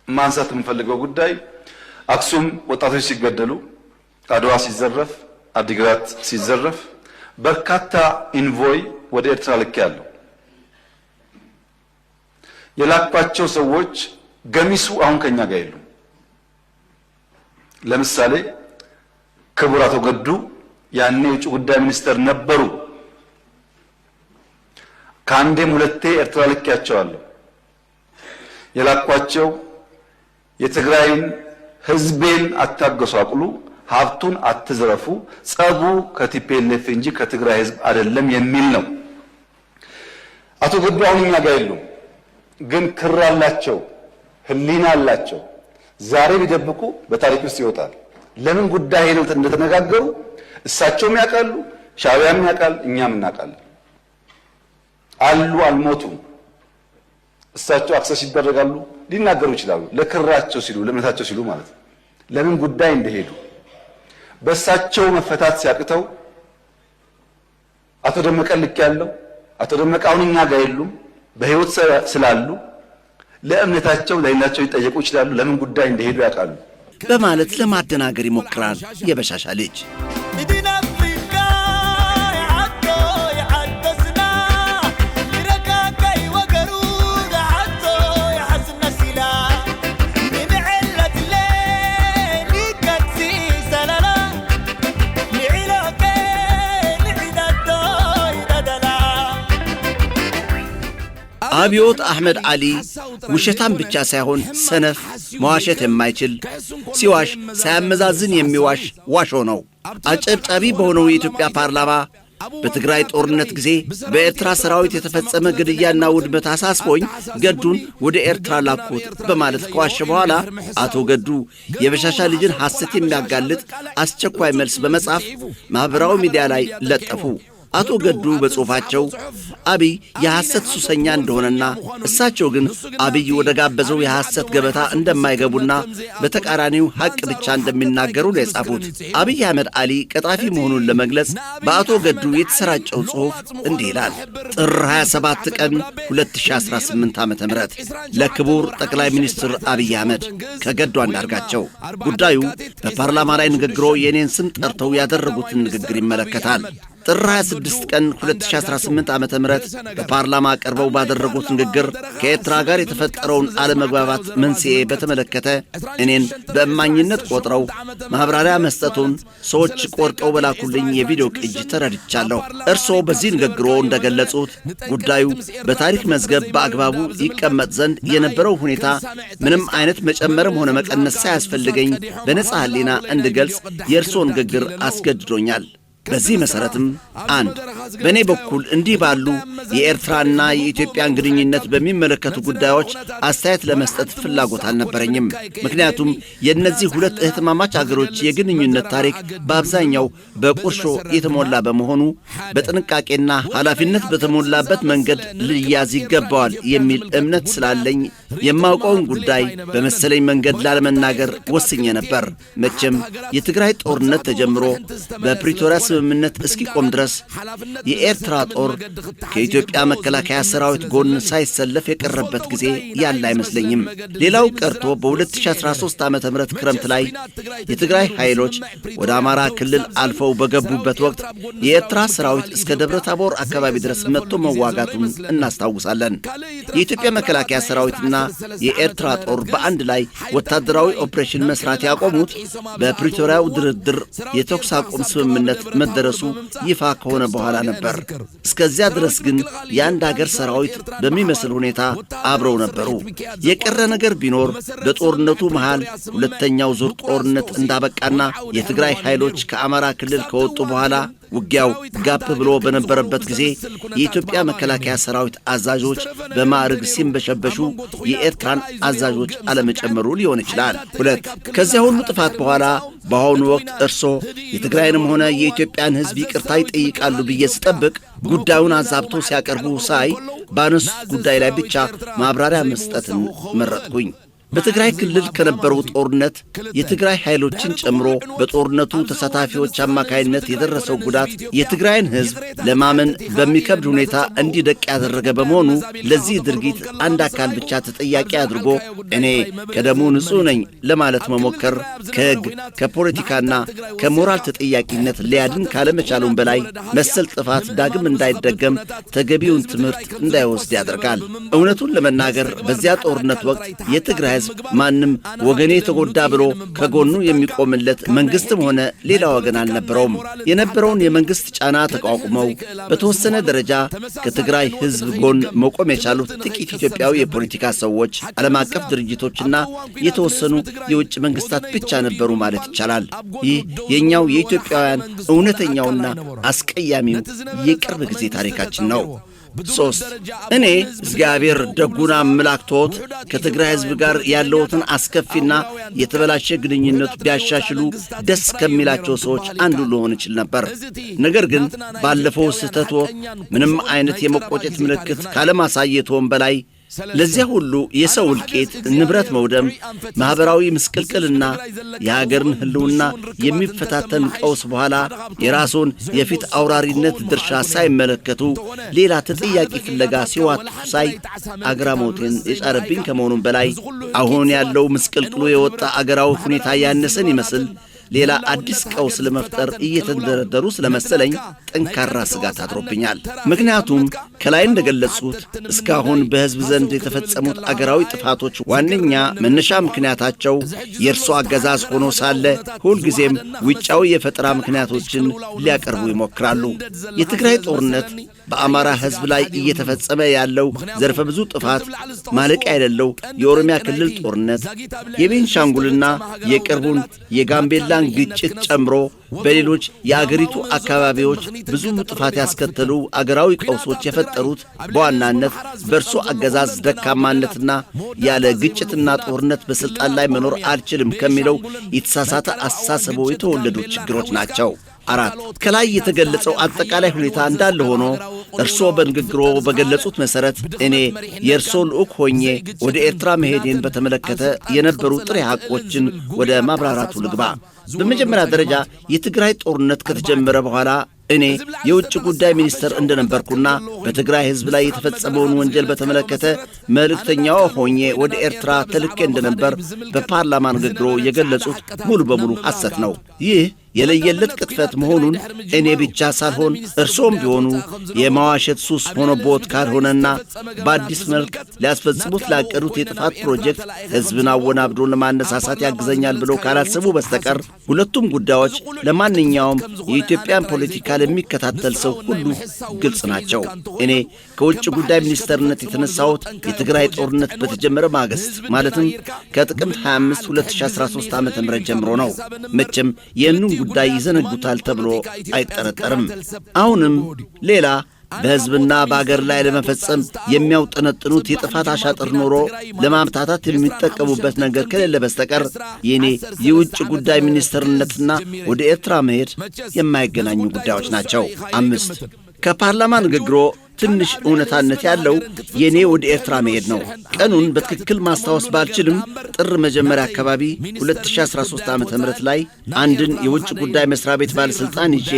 ማንሳት የምንፈልገው ጉዳይ አክሱም ወጣቶች ሲገደሉ፣ አድዋ ሲዘረፍ፣ አዲግራት ሲዘረፍ በርካታ ኢንቮይ ወደ ኤርትራ ልክ ያለው የላኳቸው ሰዎች ገሚሱ አሁን ከኛ ጋር የሉ። ለምሳሌ ክቡር አቶ ገዱ ያኔ የውጭ ጉዳይ ሚኒስትር ነበሩ። ከአንዴም ሁለቴ ኤርትራ ልኬያቸዋለሁ። የላኳቸው የትግራይን ህዝቤን አታገሷቅሉ፣ ሀብቱን አትዝረፉ፣ ጸቡ ከቲፒኤልኤፍ እንጂ ከትግራይ ህዝብ አይደለም የሚል ነው። አቶ ገዱ አሁን እኛ ጋር የሉም፣ ግን ክር አላቸው፣ ህሊና አላቸው። ዛሬ ቢደብቁ በታሪክ ውስጥ ይወጣል። ለምን ጉዳይ ነው እንደተነጋገሩ እሳቸውም ያውቃሉ፣ ሻዕቢያም ያውቃል፣ እኛም እናውቃለን። አሉ አልሞቱም። እሳቸው አክሰስ ይደረጋሉ፣ ሊናገሩ ይችላሉ። ለክራቸው ሲሉ ለእምነታቸው ሲሉ ማለት ነው። ለምን ጉዳይ እንደሄዱ በእሳቸው መፈታት ሲያቅተው አቶ ደመቀ ልክ ያለው አቶ ደመቀ አሁን እኛ ጋር የሉም፣ በህይወት ስላሉ ለእምነታቸው ለሌላቸው ሊጠየቁ ይችላሉ። ለምን ጉዳይ እንደሄዱ ያውቃሉ በማለት ለማደናገር ይሞክራል የበሻሻ ልጅ። አብዮት አህመድ አሊ ውሸታም ብቻ ሳይሆን ሰነፍ፣ መዋሸት የማይችል ሲዋሽ ሳያመዛዝን የሚዋሽ ዋሾ ነው። አጨብጫቢ በሆነው የኢትዮጵያ ፓርላማ በትግራይ ጦርነት ጊዜ በኤርትራ ሰራዊት የተፈጸመ ግድያና ውድመት አሳስቦኝ ገዱን ወደ ኤርትራ ላኩት በማለት ከዋሸ በኋላ አቶ ገዱ የበሻሻ ልጅን ሐሰት የሚያጋልጥ አስቸኳይ መልስ በመጻፍ ማኅበራዊ ሚዲያ ላይ ለጠፉ። አቶ ገዱ በጽሑፋቸው አብይ የሐሰት ሱሰኛ እንደሆነና እሳቸው ግን አብይ ወደ ጋበዘው የሐሰት ገበታ እንደማይገቡና በተቃራኒው ሐቅ ብቻ እንደሚናገሩ ነው የጻፉት። አብይ አህመድ አሊ ቀጣፊ መሆኑን ለመግለጽ በአቶ ገዱ የተሰራጨው ጽሑፍ እንዲህ ይላል። ጥር 27 ቀን 2018 ዓ.ም ለክቡር ጠቅላይ ሚኒስትር አብይ አህመድ ከገዱ አንዳርጋቸው። ጉዳዩ በፓርላማ ላይ ንግግሮ የኔን ስም ጠርተው ያደረጉትን ንግግር ይመለከታል። ጥር 26 ቀን 2018 ዓመተ ምህረት በፓርላማ ቀርበው ባደረጉት ንግግር ከኤርትራ ጋር የተፈጠረውን አለመግባባት መንስኤ በተመለከተ እኔን በእማኝነት ቆጥረው ማብራሪያ መስጠቱን ሰዎች ቆርጠው በላኩልኝ የቪዲዮ ቅጅ ተረድቻለሁ። እርስዎ በዚህ ንግግሮ እንደገለጹት ጉዳዩ በታሪክ መዝገብ በአግባቡ ይቀመጥ ዘንድ የነበረው ሁኔታ ምንም አይነት መጨመርም ሆነ መቀነስ ሳያስፈልገኝ በነጻ ሕሊና እንድገልጽ የእርስዎ ንግግር አስገድዶኛል። በዚህ መሰረትም አንድ በእኔ በኩል እንዲህ ባሉ የኤርትራና የኢትዮጵያን ግንኙነት በሚመለከቱ ጉዳዮች አስተያየት ለመስጠት ፍላጎት አልነበረኝም። ምክንያቱም የእነዚህ ሁለት እህትማማች አገሮች የግንኙነት ታሪክ በአብዛኛው በቁርሾ የተሞላ በመሆኑ በጥንቃቄና ኃላፊነት በተሞላበት መንገድ ልያዝ ይገባዋል የሚል እምነት ስላለኝ የማውቀውን ጉዳይ በመሰለኝ መንገድ ላለመናገር ወስኜ ነበር። መቼም የትግራይ ጦርነት ተጀምሮ በፕሪቶሪያ ስምምነት እስኪቆም ድረስ የኤርትራ ጦር ከኢትዮጵያ መከላከያ ሰራዊት ጎን ሳይሰለፍ የቀረበት ጊዜ ያለ አይመስለኝም። ሌላው ቀርቶ በ2013 ዓ.ም ክረምት ላይ የትግራይ ኃይሎች ወደ አማራ ክልል አልፈው በገቡበት ወቅት የኤርትራ ሰራዊት እስከ ደብረ ታቦር አካባቢ ድረስ መጥቶ መዋጋቱን እናስታውሳለን። የኢትዮጵያ መከላከያ ሰራዊትና የኤርትራ ጦር በአንድ ላይ ወታደራዊ ኦፕሬሽን መስራት ያቆሙት በፕሪቶሪያው ድርድር የተኩስ አቁም ስምምነት መደረሱ ይፋ ከሆነ በኋላ ነበር። እስከዚያ ድረስ ግን የአንድ ሀገር ሰራዊት በሚመስል ሁኔታ አብረው ነበሩ። የቀረ ነገር ቢኖር በጦርነቱ መሃል ሁለተኛው ዙር ጦርነት እንዳበቃና የትግራይ ኃይሎች ከአማራ ክልል ከወጡ በኋላ ውጊያው ጋፕ ብሎ በነበረበት ጊዜ የኢትዮጵያ መከላከያ ሰራዊት አዛዦች በማዕረግ ሲንበሸበሹ የኤርትራን አዛዦች አለመጨመሩ ሊሆን ይችላል። ሁለት ከዚያ ሁሉ ጥፋት በኋላ በአሁኑ ወቅት እርሶ የትግራይንም ሆነ የኢትዮጵያን ሕዝብ ይቅርታ ይጠይቃሉ ብዬ ስጠብቅ ጉዳዩን አዛብቶ ሲያቀርቡ ሳይ ባነሱት ጉዳይ ላይ ብቻ ማብራሪያ መስጠትን መረጥኩኝ። በትግራይ ክልል ከነበረው ጦርነት የትግራይ ኃይሎችን ጨምሮ በጦርነቱ ተሳታፊዎች አማካይነት የደረሰው ጉዳት የትግራይን ሕዝብ ለማመን በሚከብድ ሁኔታ እንዲደቅ ያደረገ በመሆኑ ለዚህ ድርጊት አንድ አካል ብቻ ተጠያቂ አድርጎ እኔ ከደሙ ንጹሕ ነኝ ለማለት መሞከር ከሕግ ከፖለቲካና ከሞራል ተጠያቂነት ሊያድን ካለመቻሉም በላይ መሰል ጥፋት ዳግም እንዳይደገም ተገቢውን ትምህርት እንዳይወስድ ያደርጋል። እውነቱን ለመናገር በዚያ ጦርነት ወቅት የትግራይ ማንም ወገኔ ተጎዳ ብሎ ከጎኑ የሚቆምለት መንግስትም ሆነ ሌላ ወገን አልነበረውም። የነበረውን የመንግስት ጫና ተቋቁመው በተወሰነ ደረጃ ከትግራይ ሕዝብ ጎን መቆም የቻሉት ጥቂት ኢትዮጵያዊ የፖለቲካ ሰዎች፣ ዓለም አቀፍ ድርጅቶችና የተወሰኑ የውጭ መንግስታት ብቻ ነበሩ ማለት ይቻላል። ይህ የኛው የኢትዮጵያውያን እውነተኛውና አስቀያሚው የቅርብ ጊዜ ታሪካችን ነው። 3 እኔ እግዚአብሔር ደጉና አምላክቶት ከትግራይ ሕዝብ ጋር ያለውትን አስከፊና የተበላሸ ግንኙነት ቢያሻሽሉ ደስ ከሚላቸው ሰዎች አንዱ ልሆን ይችል ነበር። ነገር ግን ባለፈው ስህተቶ ምንም አይነት የመቆጨት ምልክት ካለማሳየቶም በላይ ለዚያ ሁሉ የሰው እልቂት፣ ንብረት መውደም፣ ማኅበራዊ ምስቅልቅልና የሀገርን ሕልውና የሚፈታተን ቀውስ በኋላ የራሱን የፊት አውራሪነት ድርሻ ሳይመለከቱ ሌላ ተጠያቂ ፍለጋ ሲዋትቱ ሳይ አግራሞቴን የጫረብኝ ከመሆኑም በላይ አሁን ያለው ምስቅልቅሉ የወጣ አገራዊ ሁኔታ ያነሰን ይመስል ሌላ አዲስ ቀውስ ለመፍጠር እየተንደረደሩ ስለመሰለኝ ጠንካራ ስጋት አድሮብኛል። ምክንያቱም ከላይ እንደገለጹት እስካሁን በሕዝብ ዘንድ የተፈጸሙት አገራዊ ጥፋቶች ዋነኛ መነሻ ምክንያታቸው የእርሶ አገዛዝ ሆኖ ሳለ ሁልጊዜም ውጫዊ የፈጠራ ምክንያቶችን ሊያቀርቡ ይሞክራሉ። የትግራይ ጦርነት በአማራ ሕዝብ ላይ እየተፈጸመ ያለው ዘርፈ ብዙ ጥፋት፣ ማለቂያ የሌለው የኦሮሚያ ክልል ጦርነት፣ የቤንሻንጉልና የቅርቡን የጋምቤላን ግጭት ጨምሮ በሌሎች የአገሪቱ አካባቢዎች ብዙ ጥፋት ያስከተሉ አገራዊ ቀውሶች የፈጠሩት በዋናነት በእርሱ አገዛዝ ደካማነትና ያለ ግጭትና ጦርነት በስልጣን ላይ መኖር አልችልም ከሚለው የተሳሳተ አስተሳሰቦ የተወለዱ ችግሮች ናቸው። 4 ከላይ የተገለጸው አጠቃላይ ሁኔታ እንዳለ ሆኖ እርስዎ በንግግሮ በገለጹት መሰረት እኔ የእርሶ ልዑክ ሆኜ ወደ ኤርትራ መሄዴን በተመለከተ የነበሩ ጥሬ ሐቆችን ወደ ማብራራቱ ልግባ። በመጀመሪያ ደረጃ የትግራይ ጦርነት ከተጀመረ በኋላ እኔ የውጭ ጉዳይ ሚኒስትር እንደነበርኩና በትግራይ ሕዝብ ላይ የተፈጸመውን ወንጀል በተመለከተ መልእክተኛው ሆኜ ወደ ኤርትራ ተልኬ እንደነበር በፓርላማ ንግግሮ የገለጹት ሙሉ በሙሉ ሐሰት ነው። ይህ የለየለት ቅጥፈት መሆኑን እኔ ብቻ ሳልሆን እርሶም ቢሆኑ የማዋሸት ሱስ ሆኖቦት ካልሆነና በአዲስ መልክ ሊያስፈጽሙት ላቀዱት የጥፋት ፕሮጀክት ሕዝብን አወናብዶ ለማነሳሳት ያግዘኛል ብለው ካላሰቡ በስተቀር ሁለቱም ጉዳዮች ለማንኛውም የኢትዮጵያን ፖለቲካ ለሚከታተል ሰው ሁሉ ግልጽ ናቸው። እኔ ከውጭ ጉዳይ ሚኒስተርነት የተነሳሁት የትግራይ ጦርነት በተጀመረ ማግስት ማለትም ከጥቅምት 25 2013 ዓ.ም ጀምሮ ነው። መቼም ይህንን ጉዳይ ይዘነጉታል ተብሎ አይጠረጠርም። አሁንም ሌላ በሕዝብና በአገር ላይ ለመፈጸም የሚያውጠነጥኑት የጥፋት አሻጥር ኖሮ ለማምታታት የሚጠቀሙበት ነገር ከሌለ በስተቀር የኔ የውጭ ጉዳይ ሚኒስትርነትና ወደ ኤርትራ መሄድ የማይገናኙ ጉዳዮች ናቸው። 5 ከፓርላማ ንግግሮ ትንሽ እውነታነት ያለው የኔ ወደ ኤርትራ መሄድ ነው። ቀኑን በትክክል ማስታወስ ባልችልም ጥር መጀመሪያ አካባቢ 2013 ዓ.ም ላይ አንድን የውጭ ጉዳይ መስሪያ ቤት ባለስልጣን ይዤ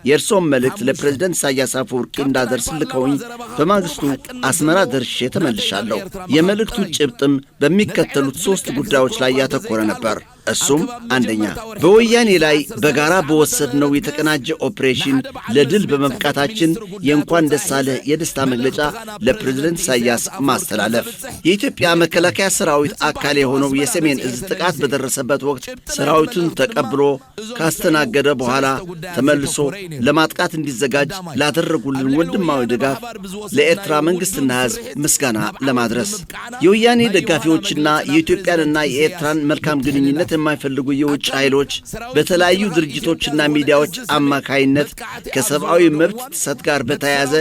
የእርሶን መልእክት ለፕሬዝዳንት ኢሳያስ አፈወርቂ እንዳደርስ ልከውኝ በማግስቱ አስመራ ደርሼ ተመልሻለሁ። የመልእክቱ ጭብጥም በሚከተሉት 3 ጉዳዮች ላይ ያተኮረ ነበር። እሱም አንደኛ፣ በወያኔ ላይ በጋራ በወሰድነው የተቀናጀ ኦፕሬሽን ለድል በመብቃታችን የእንኳን ደስ አለህ የደስታ መግለጫ ለፕሬዝዳንት ኢሳያስ ማስተላለፍ፣ የኢትዮጵያ መከላከያ ሰራዊት አካል የሆነው የሰሜን እዝ ጥቃት በደረሰበት ወቅት ሰራዊቱን ተቀብሎ ካስተናገደ በኋላ ተመልሶ ለማጥቃት እንዲዘጋጅ ላደረጉልን ወንድማዊ ድጋፍ ለኤርትራ መንግስትና ሕዝብ ምስጋና ለማድረስ፣ የወያኔ ደጋፊዎችና የኢትዮጵያንና የኤርትራን መልካም ግንኙነት የማይፈልጉ የውጭ ኃይሎች በተለያዩ ድርጅቶችና ሚዲያዎች አማካይነት ከሰብአዊ መብት ጥሰት ጋር በተያያዘ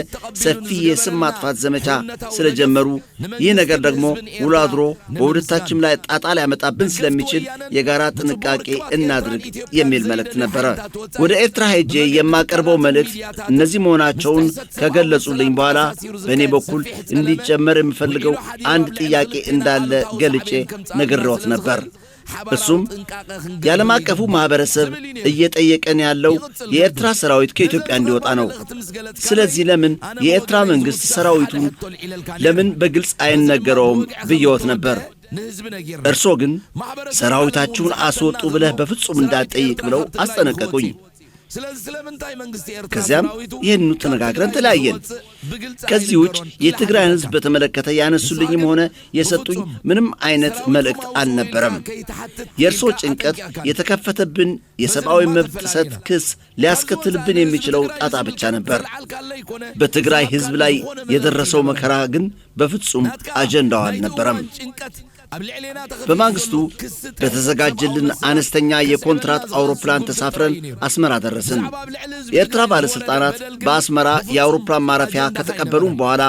ሰፊ የስም ማጥፋት ዘመቻ ስለጀመሩ ይህ ነገር ደግሞ ውሎ አድሮ በሁለታችንም ላይ ጣጣ ሊያመጣብን ስለሚችል የጋራ ጥንቃቄ እናድርግ የሚል መልእክት ነበረ። ወደ ኤርትራ ሄጄ የማቀርበው መልእክት እነዚህ መሆናቸውን ከገለጹልኝ በኋላ በእኔ በኩል እንዲጨመር የምፈልገው አንድ ጥያቄ እንዳለ ገልጬ ነግሬዎት ነበር። እሱም የዓለም አቀፉ ማህበረሰብ እየጠየቀን ያለው የኤርትራ ሰራዊት ከኢትዮጵያ እንዲወጣ ነው። ስለዚህ ለምን የኤርትራ መንግስት ሰራዊቱን ለምን በግልጽ አይነገረውም ብየወት ነበር። እርሶ ግን ሰራዊታችሁን አስወጡ ብለህ በፍጹም እንዳትጠይቅ ብለው አስጠነቀቁኝ። ከዚያም ይህንኑ ተነጋግረን ተለያየን። ከዚህ ውጭ የትግራይን ሕዝብ በተመለከተ ያነሱልኝም ሆነ የሰጡኝ ምንም አይነት መልእክት አልነበረም። የእርሶ ጭንቀት የተከፈተብን የሰብአዊ መብት ጥሰት ክስ ሊያስከትልብን የሚችለው ጣጣ ብቻ ነበር። በትግራይ ሕዝብ ላይ የደረሰው መከራ ግን በፍጹም አጀንዳው አልነበረም። በማግስቱ በተዘጋጀልን አነስተኛ የኮንትራት አውሮፕላን ተሳፍረን አስመራ ደረስን። የኤርትራ ባለሥልጣናት በአስመራ የአውሮፕላን ማረፊያ ከተቀበሉን በኋላ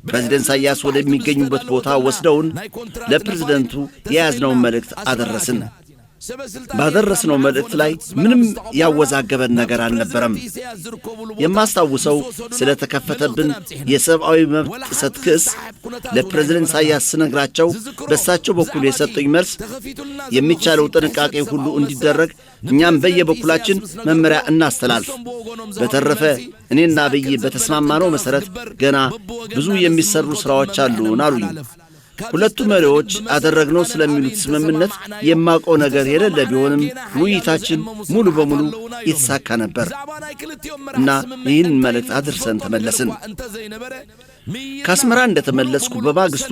ፕሬዝደንት ኢሳያስ ወደሚገኙበት ቦታ ወስደውን ለፕሬዝደንቱ የያዝነውን መልእክት አደረስን። ባደረስነው መልእክት ላይ ምንም ያወዛገበን ነገር አልነበረም። የማስታውሰው ስለ ተከፈተብን የሰብአዊ መብት ጥሰት ክስ ለፕሬዝደንት ኢሳያስ ስነግራቸው በእሳቸው በኩል የሰጡኝ መልስ የሚቻለው ጥንቃቄ ሁሉ እንዲደረግ እኛም በየበኩላችን መመሪያ እናስተላልፍ፣ በተረፈ እኔና አብይ በተስማማነው መሠረት ገና ብዙ የሚሰሩ ሥራዎች አሉን አሉኝ። ሁለቱ መሪዎች አደረግነው ስለሚሉት ስምምነት የማውቀው ነገር የሌለ ቢሆንም ውይይታችን ሙሉ በሙሉ የተሳካ ነበር እና ይህን መልእክት አድርሰን ተመለስን። ከአስመራ እንደተመለስኩ በማግስቱ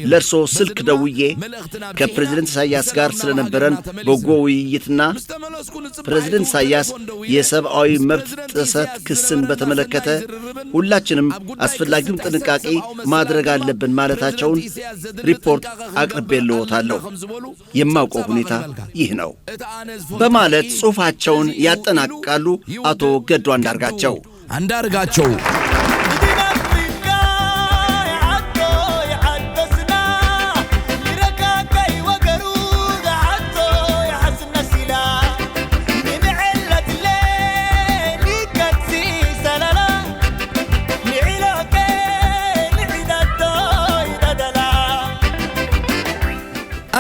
ለእርሶ ስልክ ደውዬ ከፕሬዝደንት ኢሳያስ ጋር ስለነበረን በጎ ውይይትና ፕሬዝደንት ኢሳያስ የሰብአዊ መብት ጥሰት ክስን በተመለከተ ሁላችንም አስፈላጊውን ጥንቃቄ ማድረግ አለብን ማለታቸውን ሪፖርት አቅርቤልዎታለሁ። የማውቀው ሁኔታ ይህ ነው በማለት ጽሑፋቸውን ያጠናቅቃሉ አቶ ገዱ አንዳርጋቸው።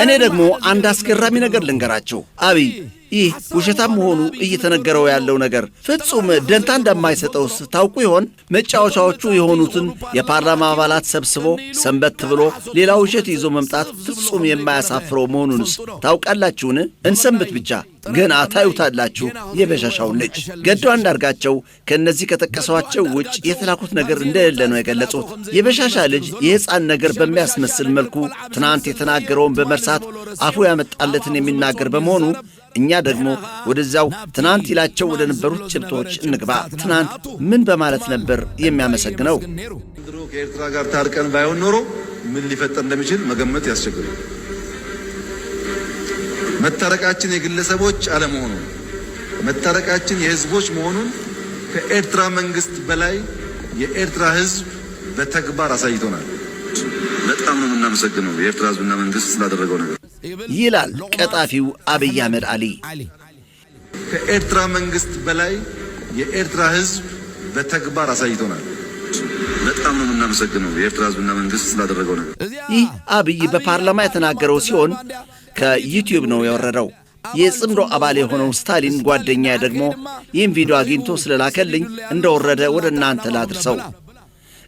እኔ ደግሞ አንድ አስገራሚ ነገር ልንገራቸው። አብይ ይህ ውሸታም መሆኑ እየተነገረው ያለው ነገር ፍጹም ደንታ እንደማይሰጠውስ ታውቁ ይሆን? መጫወቻዎቹ የሆኑትን የፓርላማ አባላት ሰብስቦ ሰንበት ብሎ ሌላ ውሸት ይዞ መምጣት ፍጹም የማያሳፍረው መሆኑንስ ታውቃላችሁን? እንሰንብት ብቻ ገና ታዩታላችሁ። የበሻሻውን ልጅ ገዱ አንዳርጋቸው ከእነዚህ ከጠቀሷቸው ውጭ የተላኩት ነገር እንደሌለ ነው የገለጹት። የበሻሻ ልጅ የሕፃን ነገር በሚያስመስል መልኩ ትናንት የተናገረውን በመርሳት አፉ ያመጣለትን የሚናገር በመሆኑ እኛ ደግሞ ወደዛው ትናንት ይላቸው ወደ ነበሩት ጭብጦች እንግባ። ትናንት ምን በማለት ነበር የሚያመሰግነው? ድሮ ከኤርትራ ጋር ታርቀን ባይሆን ኖሮ ምን ሊፈጠር እንደሚችል መገመት ያስቸግራል። መታረቃችን የግለሰቦች አለመሆኑ መታረቃችን የህዝቦች መሆኑን ከኤርትራ መንግስት በላይ የኤርትራ ህዝብ በተግባር አሳይቶናል። በጣም ነው የምናመሰግነው የኤርትራ ህዝብና መንግስት ስላደረገው ነገር ይላል ቀጣፊው አብይ አህመድ አሊ። ከኤርትራ መንግስት በላይ የኤርትራ ህዝብ በተግባር አሳይቶናል። በጣም ነው የምናመሰግነው የኤርትራ ሕዝብና መንግስት ስላደረገው ነገር። ይህ አብይ በፓርላማ የተናገረው ሲሆን ከዩቲዩብ ነው የወረደው። የጽምዶ አባል የሆነው ስታሊን ጓደኛ ደግሞ ይህን ቪዲዮ አግኝቶ ስለላከልኝ እንደወረደ ወደ እናንተ ላድርሰው።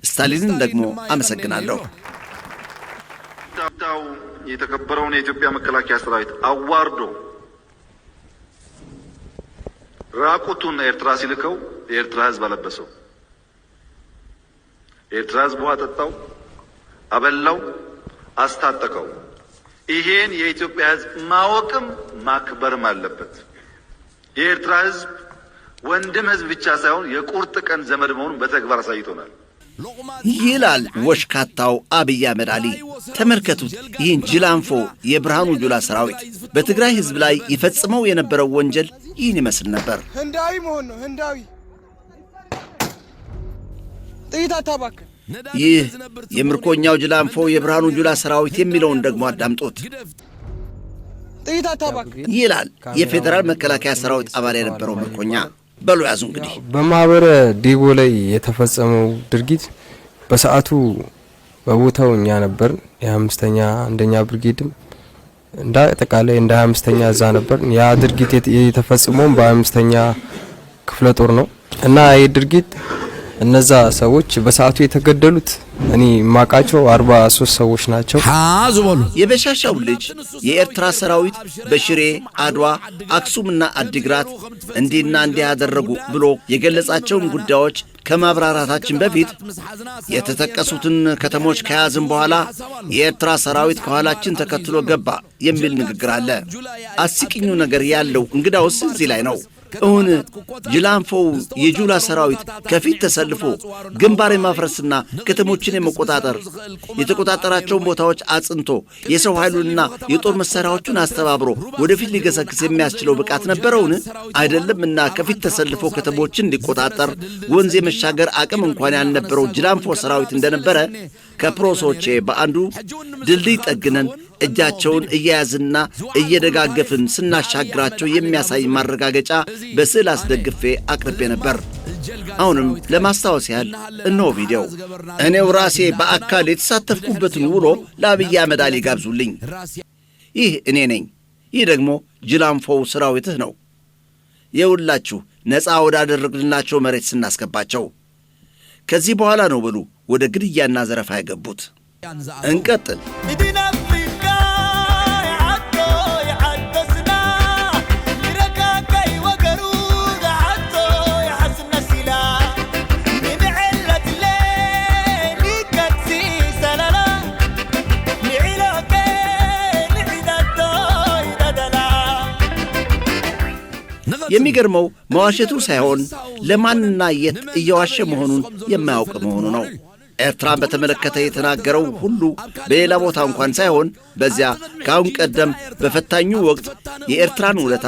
ስታሊንን ደግሞ አመሰግናለሁ። ዳው የተከበረውን የኢትዮጵያ መከላከያ ሰራዊት አዋርዶ ራቁቱን ኤርትራ ሲልከው የኤርትራ ሕዝብ አለበሰው። የኤርትራ ሕዝብ ውሃ ጠጣው፣ አበላው፣ አስታጠቀው። ይሄን የኢትዮጵያ ሕዝብ ማወቅም ማክበርም አለበት። የኤርትራ ሕዝብ ወንድም ሕዝብ ብቻ ሳይሆን የቁርጥ ቀን ዘመድ መሆኑን በተግባር አሳይቶናል ይላል ወሽካታው አብይ አህመድ አሊ። ተመልከቱት ይህን ጅላንፎ የብርሃኑ ጁላ ሰራዊት በትግራይ ሕዝብ ላይ ይፈጽመው የነበረው ወንጀል ይህን ይመስል ነበር። ህንዳዊ መሆን ነው። ህንዳዊ ጥይት አታባክን። ይህ የምርኮኛው ጅላንፎ የብርሃኑ ጁላ ሰራዊት የሚለውን ደግሞ አዳምጦት። ጥይት አታባክን ይላል የፌዴራል መከላከያ ሰራዊት አባል የነበረው ምርኮኛ። በሉ ያዙ እንግዲህ በማህበረ ዴጎ ላይ የተፈጸመው ድርጊት በሰዓቱ በቦታው እኛ ነበር። የ5ኛ አንደኛ ብርጌድም እንደ አጠቃላይ እንደ 25ኛ እዛ ነበር። ያ ድርጊት የተፈጸመው በ25ኛ ክፍለ ጦር ነው እና ይህ ድርጊት እነዛ ሰዎች በሰዓቱ የተገደሉት እኔ ማቃቸው 43 ሰዎች ናቸው። ሓዙበሉ የበሻሻው ልጅ የኤርትራ ሰራዊት በሽሬ፣ አድዋ፣ አክሱምና አዲግራት እንዲና እንዲህ ያደረጉ ብሎ የገለጻቸውን ጉዳዮች ከማብራራታችን በፊት የተጠቀሱትን ከተሞች ከያዝን በኋላ የኤርትራ ሰራዊት ከኋላችን ተከትሎ ገባ የሚል ንግግር አለ። አስቂኙ ነገር ያለው እንግዳውስ እዚህ ላይ ነው። እውን ጅላንፎው የጁላ ሰራዊት ከፊት ተሰልፎ ግንባር የማፍረስና ከተሞችን የመቆጣጠር የተቆጣጠራቸውን ቦታዎች አጽንቶ የሰው ኃይሉንና የጦር መሳሪያዎቹን አስተባብሮ ወደፊት ሊገሰግስ የሚያስችለው ብቃት ነበረውን? አይደለምና ከፊት ተሰልፎ ከተሞችን እንዲቆጣጠር ወንዝ የመሻገር አቅም እንኳን ያልነበረው ጅላንፎ ሰራዊት እንደነበረ ከፕሮሶቼ በአንዱ ድልድይ ጠግነን እጃቸውን እየያዝና እየደጋገፍን ስናሻግራቸው የሚያሳይ ማረጋገጫ በስዕል አስደግፌ አቅርቤ ነበር። አሁንም ለማስታወስ ያህል እነሆ ቪዲዮው። እኔው ራሴ በአካል የተሳተፍኩበትን ውሎ ለአብይ አህመድ አሊ ጋብዙልኝ። ይህ እኔ ነኝ። ይህ ደግሞ ጅላንፎው ሰራዊትህ ነው። የሁላችሁ ነፃ ወዳደረግንላቸው መሬት ስናስገባቸው ከዚህ በኋላ ነው ብሉ ወደ ግድያና ዘረፋ የገቡት። እንቀጥል። የሚገርመው መዋሸቱ ሳይሆን ለማንና የት እየዋሸ መሆኑን የማያውቅ መሆኑ ነው። ኤርትራን በተመለከተ የተናገረው ሁሉ በሌላ ቦታ እንኳን ሳይሆን በዚያ ከአሁን ቀደም በፈታኙ ወቅት የኤርትራን ውለታ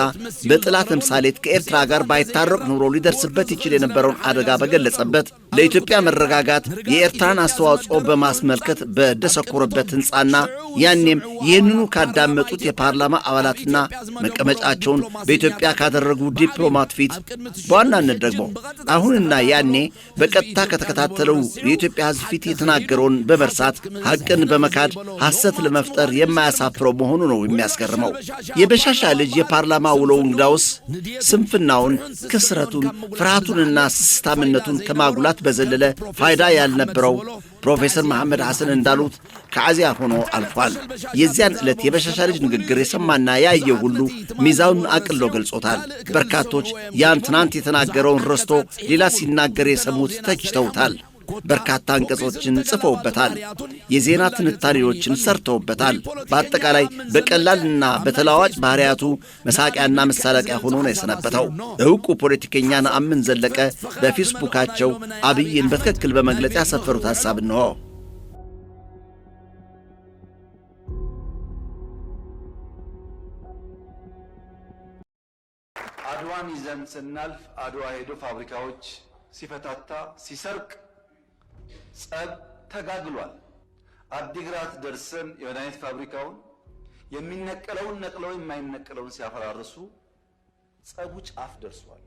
በጥላት ተምሳሌት ከኤርትራ ጋር ባይታረቅ ኑሮ ሊደርስበት ይችል የነበረውን አደጋ በገለጸበት ለኢትዮጵያ መረጋጋት የኤርትራን አስተዋጽኦ በማስመልከት በደሰኮረበት ሕንፃና ያኔም ይህንኑ ካዳመጡት የፓርላማ አባላትና መቀመጫቸውን በኢትዮጵያ ካደረጉ ዲፕሎማት ፊት በዋናነት ደግሞ አሁንና ያኔ በቀጥታ ከተከታተለው የኢትዮጵያ ሕዝብ ፊት የተናገረውን በመርሳት ሐቅን በመካድ ሐሰት ለመፍጠር የማያሳፍረው መሆኑ ነው የሚያስገርመው። የበሻሻ ልጅ የፓርላማ ውሎው እንግዳውስ ስንፍናውን፣ ክስረቱን፣ ፍርሃቱንና ስስታምነቱን ከማጉላት በዘለለ ፋይዳ ያልነበረው ፕሮፌሰር መሐመድ ሐሰን እንዳሉት ከዓዚያ ሆኖ አልፏል። የዚያን ዕለት የበሻሻ ልጅ ንግግር የሰማና ያየው ሁሉ ሚዛኑን አቅሎ ገልጾታል። በርካቶች ያን ትናንት የተናገረውን ረስቶ ሌላ ሲናገር የሰሙት ተችተውታል። በርካታ አንቀጾችን ጽፈውበታል። የዜና ትንታኔዎችን ሰርተውበታል። በአጠቃላይ በቀላልና በተለዋዋጭ ባህሪያቱ መሳቂያና መሳለቂያ ሆኖ ነው የሰነበተው። ዕውቁ ፖለቲከኛ ነአምን ዘለቀ በፌስቡካቸው አብይን በትክክል በመግለጽ ያሰፈሩት ሐሳብ ነው። አድዋን ይዘን ስናልፍ አድዋ ሄዶ ፋብሪካዎች ሲፈታታ ሲሰርቅ ጸብ ተጋግሏል። አዲግራት ደርሰን የመድኃኒት ፋብሪካውን የሚነቀለውን ነቅለው የማይነቀለውን ሲያፈራርሱ ጸቡ ጫፍ ደርሷል።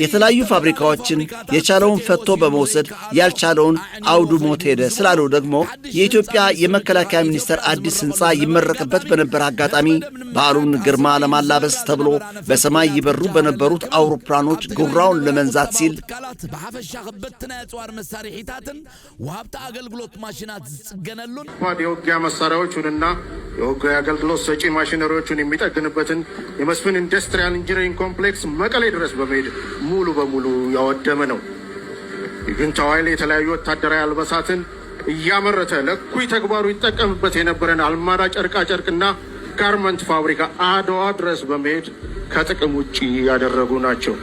የተለያዩ ፋብሪካዎችን የቻለውን ፈቶ በመውሰድ ያልቻለውን አውድሞት ሄደ ስላለው ደግሞ የኢትዮጵያ የመከላከያ ሚኒስቴር አዲስ ሕንፃ ይመረቅበት በነበረ አጋጣሚ በዓሉን ግርማ ለማላበስ ተብሎ በሰማይ ይበሩ በነበሩት አውሮፕላኖች ጉራውን ለመንዛት ሲል የውጊያ መሳሪያዎቹንና የውጊያ አገልግሎት ሰጪ ማሽነሪዎቹን የሚጠግንበትን የመስፍን ኢንዱስትሪያል ኢንጂነሪንግ ኮምፕሌክስ መቀሌ ድረስ በመሄድ ሙሉ በሙሉ ያወደመ ነው። የጁንታው ኃይል የተለያዩ ወታደራዊ አልባሳትን እያመረተ ለእኩይ ተግባሩ ይጠቀምበት የነበረን አልማዳ ጨርቃጨርቅና ጋርመንት ፋብሪካ አድዋ ድረስ በመሄድ ከጥቅም ውጪ ያደረጉ ናቸው።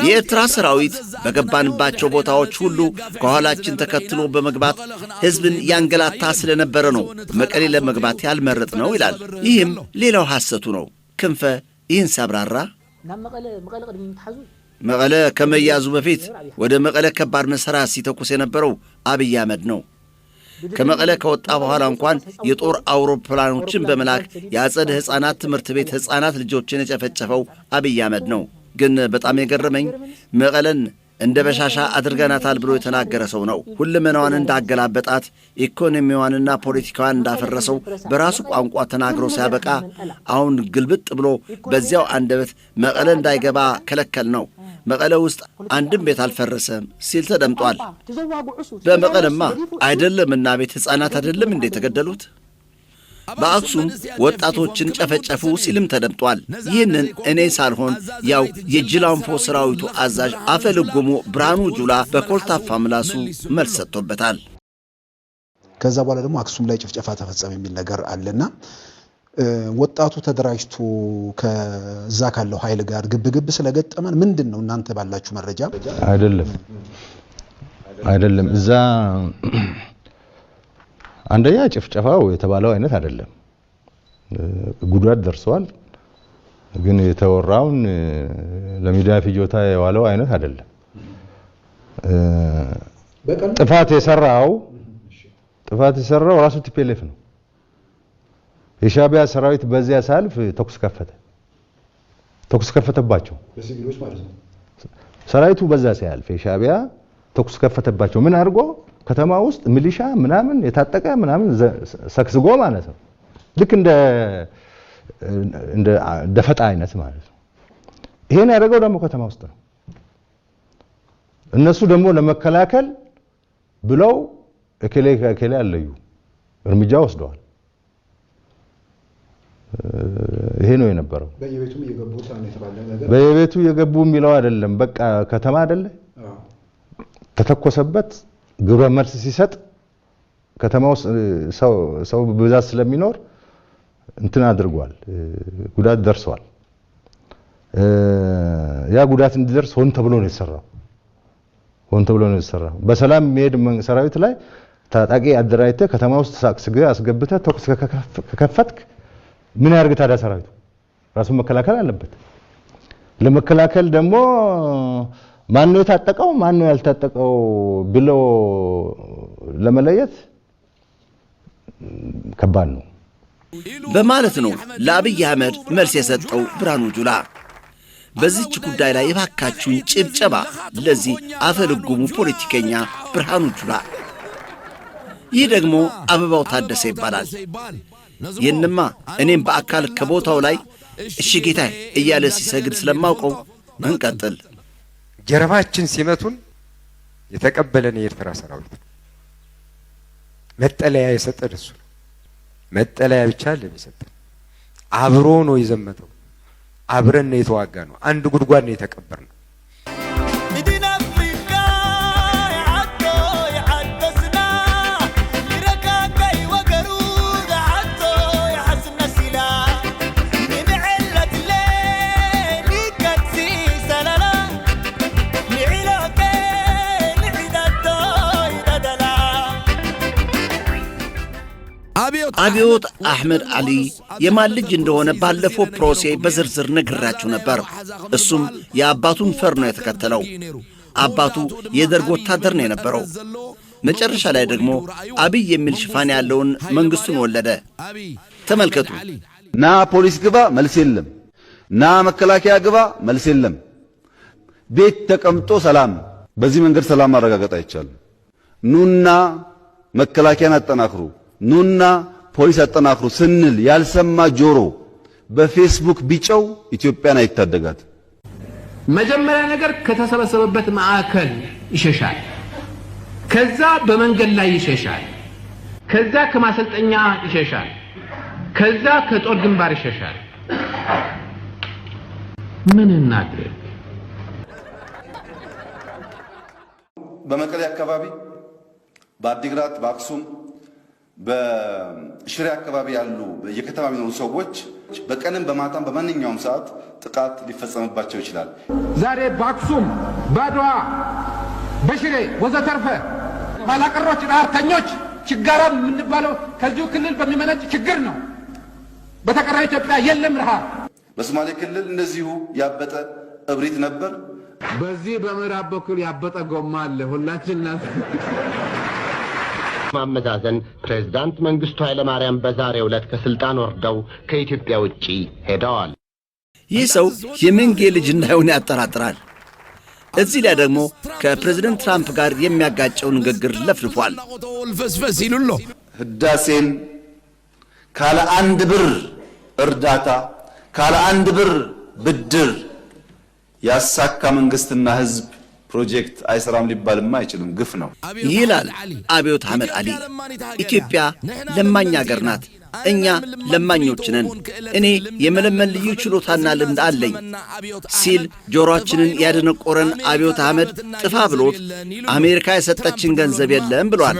የኤርትራ ሰራዊት በገባንባቸው ቦታዎች ሁሉ ከኋላችን ተከትሎ በመግባት ሕዝብን ያንገላታ ስለነበረ ነው መቀሌ ለመግባት ያልመረጥ ነው ይላል። ይህም ሌላው ሐሰቱ ነው። ክንፈ ይህን ሲያብራራ መቀለ ከመያዙ በፊት ወደ መቀለ ከባድ መሳሪያ ሲተኩስ የነበረው አብይ አህመድ ነው። ከመቀለ ከወጣ በኋላ እንኳን የጦር አውሮፕላኖችን በመላክ የአጸደ ሕፃናት ትምህርት ቤት ሕፃናት ልጆችን የጨፈጨፈው አብይ አህመድ ነው። ግን በጣም የገረመኝ መቀለን እንደ በሻሻ አድርገናታል ብሎ የተናገረ ሰው ነው። ሁለመናዋን እንዳገላበጣት ኢኮኖሚዋንና ፖለቲካዋን እንዳፈረሰው በራሱ ቋንቋ ተናግሮ ሲያበቃ አሁን ግልብጥ ብሎ በዚያው አንደበት መቀለ እንዳይገባ ከለከል ነው፣ መቀለ ውስጥ አንድም ቤት አልፈረሰም ሲል ተደምጧል። በመቀለማ አይደለምና ቤት ሕፃናት አይደለም እንዴ ተገደሉት? በአክሱም ወጣቶችን ጨፈጨፉ ሲልም ተደምጧል። ይህንን እኔ ሳልሆን ያው የጅላንፎ ሰራዊቱ አዛዥ አፈለጎሞ ብርሃኑ ጁላ በኮልታፋ ምላሱ መልስ ሰጥቶበታል። ከዛ በኋላ ደግሞ አክሱም ላይ ጭፍጨፋ ተፈጸመ የሚል ነገር አለና ወጣቱ ተደራጅቶ ከዛ ካለው ኃይል ጋር ግብግብ ስለገጠመን ምንድን ነው እናንተ ባላችሁ መረጃ? አይደለም እዛ አንደኛ ጭፍጨፋው የተባለው አይነት አይደለም። ጉዳት ደርሷል፣ ግን የተወራውን ለሚዲያ ፍጆታ የዋለው አይነት አይደለም። ጥፋት የሰራው ራሱ ቲፒኤልኤፍ ነው። የሻዕቢያ ሰራዊት በዚያ ሳልፍ ተኩስ ከፈተባቸው በሲቪሎች ማለት ነው። ሰራዊቱ በዛ ሲያልፍ የሻዕቢያ ተኩስ ከፈተባቸው። ምን አድርጎ ከተማ ውስጥ ሚሊሻ ምናምን የታጠቀ ምናምን ሰክስጎ ማለት ነው። ልክ እንደ ደፈጣ አይነት ማለት ነው። ይሄን ያደረገው ደግሞ ከተማ ውስጥ ነው። እነሱ ደግሞ ለመከላከል ብለው እከሌ አለዩ እርምጃ ወስደዋል። ይሄ ነው የነበረው። በየቤቱ የገቡ የሚለው አይደለም። በቃ ከተማ አይደለ ተተኮሰበት። ግብረ መልስ ሲሰጥ ከተማው ሰው ብዛት ስለሚኖር እንትን አድርጓል፣ ጉዳት ደርሷል። ያ ጉዳት እንዲደርስ ሆን ተብሎ ነው የተሰራው። በሰላም የሚሄድ ሰራዊት ላይ ታጣቂ አደራጅተህ ከተማ ውስጥ አስገብተህ ተኩስ ከከፈትክ ምን ያርግ ታዲያ? ሰራዊቱ ራሱን መከላከል አለበት። ለመከላከል ደግሞ ማን ነው የታጠቀው ማን ነው ያልታጠቀው ብሎ ለመለየት ከባድ ነው በማለት ነው ለአብይ አህመድ መልስ የሰጠው ብርሃኑ ጁላ። በዚህች ጉዳይ ላይ የባካችሁን ጭብጨባ ለዚህ አፈለጉሙ ፖለቲከኛ ብርሃኑ ጁላ። ይህ ደግሞ አበባው ታደሰ ይባላል። ይህንማ እኔም በአካል ከቦታው ላይ እሺ ጌታ እያለ ሲሰግድ ስለማውቀው እንቀጥል። ጀርባችን ሲመቱን የተቀበለን የኤርትራ ሰራዊት መጠለያ የሰጠን እሱ ነው። መጠለያ ብቻ ለሚሰጠን አብሮ ነው የዘመተው፣ አብረን ነው የተዋጋ ነው። አንድ ጉድጓድ ነው የተቀበርነው። አብዮት አህመድ አሊ የማን ልጅ እንደሆነ ባለፈው ፕሮሴ በዝርዝር ነግራችሁ ነበር። እሱም የአባቱን ፈር ነው የተከተለው። አባቱ የደርግ ወታደር ነው የነበረው። መጨረሻ ላይ ደግሞ አብይ የሚል ሽፋን ያለውን መንግስቱን ወለደ። ተመልከቱ። ና ፖሊስ ግባ መልስ የለም፣ ና መከላከያ ግባ መልስ የለም። ቤት ተቀምጦ ሰላም በዚህ መንገድ ሰላም ማረጋገጥ አይቻልም። ኑና መከላከያን አጠናክሩ፣ ኑና ፖሊስ አጠናክሩ ስንል ያልሰማ ጆሮ በፌስቡክ ቢጨው ኢትዮጵያን አይታደጋት። መጀመሪያ ነገር ከተሰበሰበበት ማዕከል ይሸሻል፣ ከዛ በመንገድ ላይ ይሸሻል፣ ከዛ ከማሰልጠኛ ይሸሻል፣ ከዛ ከጦር ግንባር ይሸሻል። ምን እናድርግ? በመቀሌ አካባቢ፣ በአዲግራት፣ በአክሱም፣ በሽሬ አካባቢ ያሉ የከተማ የሚኖሩ ሰዎች በቀንም በማታም በማንኛውም ሰዓት ጥቃት ሊፈጸምባቸው ይችላል። ዛሬ በአክሱም፣ በአድዋ፣ በሽሬ ወዘተርፈ ማላቀሮች፣ ረሃብተኞች፣ ችጋራም የምንባለው ከዚሁ ክልል በሚመነጭ ችግር ነው። በተቀረው ኢትዮጵያ የለም ረሃብ። በሶማሌ ክልል እንደዚሁ ያበጠ እብሪት ነበር። በዚህ በምዕራብ በኩል ያበጠ ጎማ አለ። ሁላችን ማመዛዘን ፕሬዝዳንት መንግስቱ ኃይለማርያም በዛሬው ዕለት ከስልጣን ወርደው ከኢትዮጵያ ውጪ ሄደዋል። ይህ ሰው የመንጌ ልጅ እንዳይሆን ያጠራጥራል። እዚህ ላይ ደግሞ ከፕሬዝዳንት ትራምፕ ጋር የሚያጋጨው ንግግር ለፍልፏል። ህዳሴን ካለ 1 ብር እርዳታ ካለ 1 ብር ብድር ያሳካ መንግስትና ህዝብ ፕሮጀክት አይሰራም ሊባልማ አይችልም። ግፍ ነው ይላል አብዮት አህመድ አሊ። ኢትዮጵያ ለማኝ ሀገር ናት፣ እኛ ለማኞች ነን። እኔ የመለመን ልዩ ችሎታና ልምድ አለኝ ሲል ጆሮአችንን ያደነቆረን አብዮት አህመድ ጥፋ ብሎት አሜሪካ የሰጠችን ገንዘብ የለም ብሏል።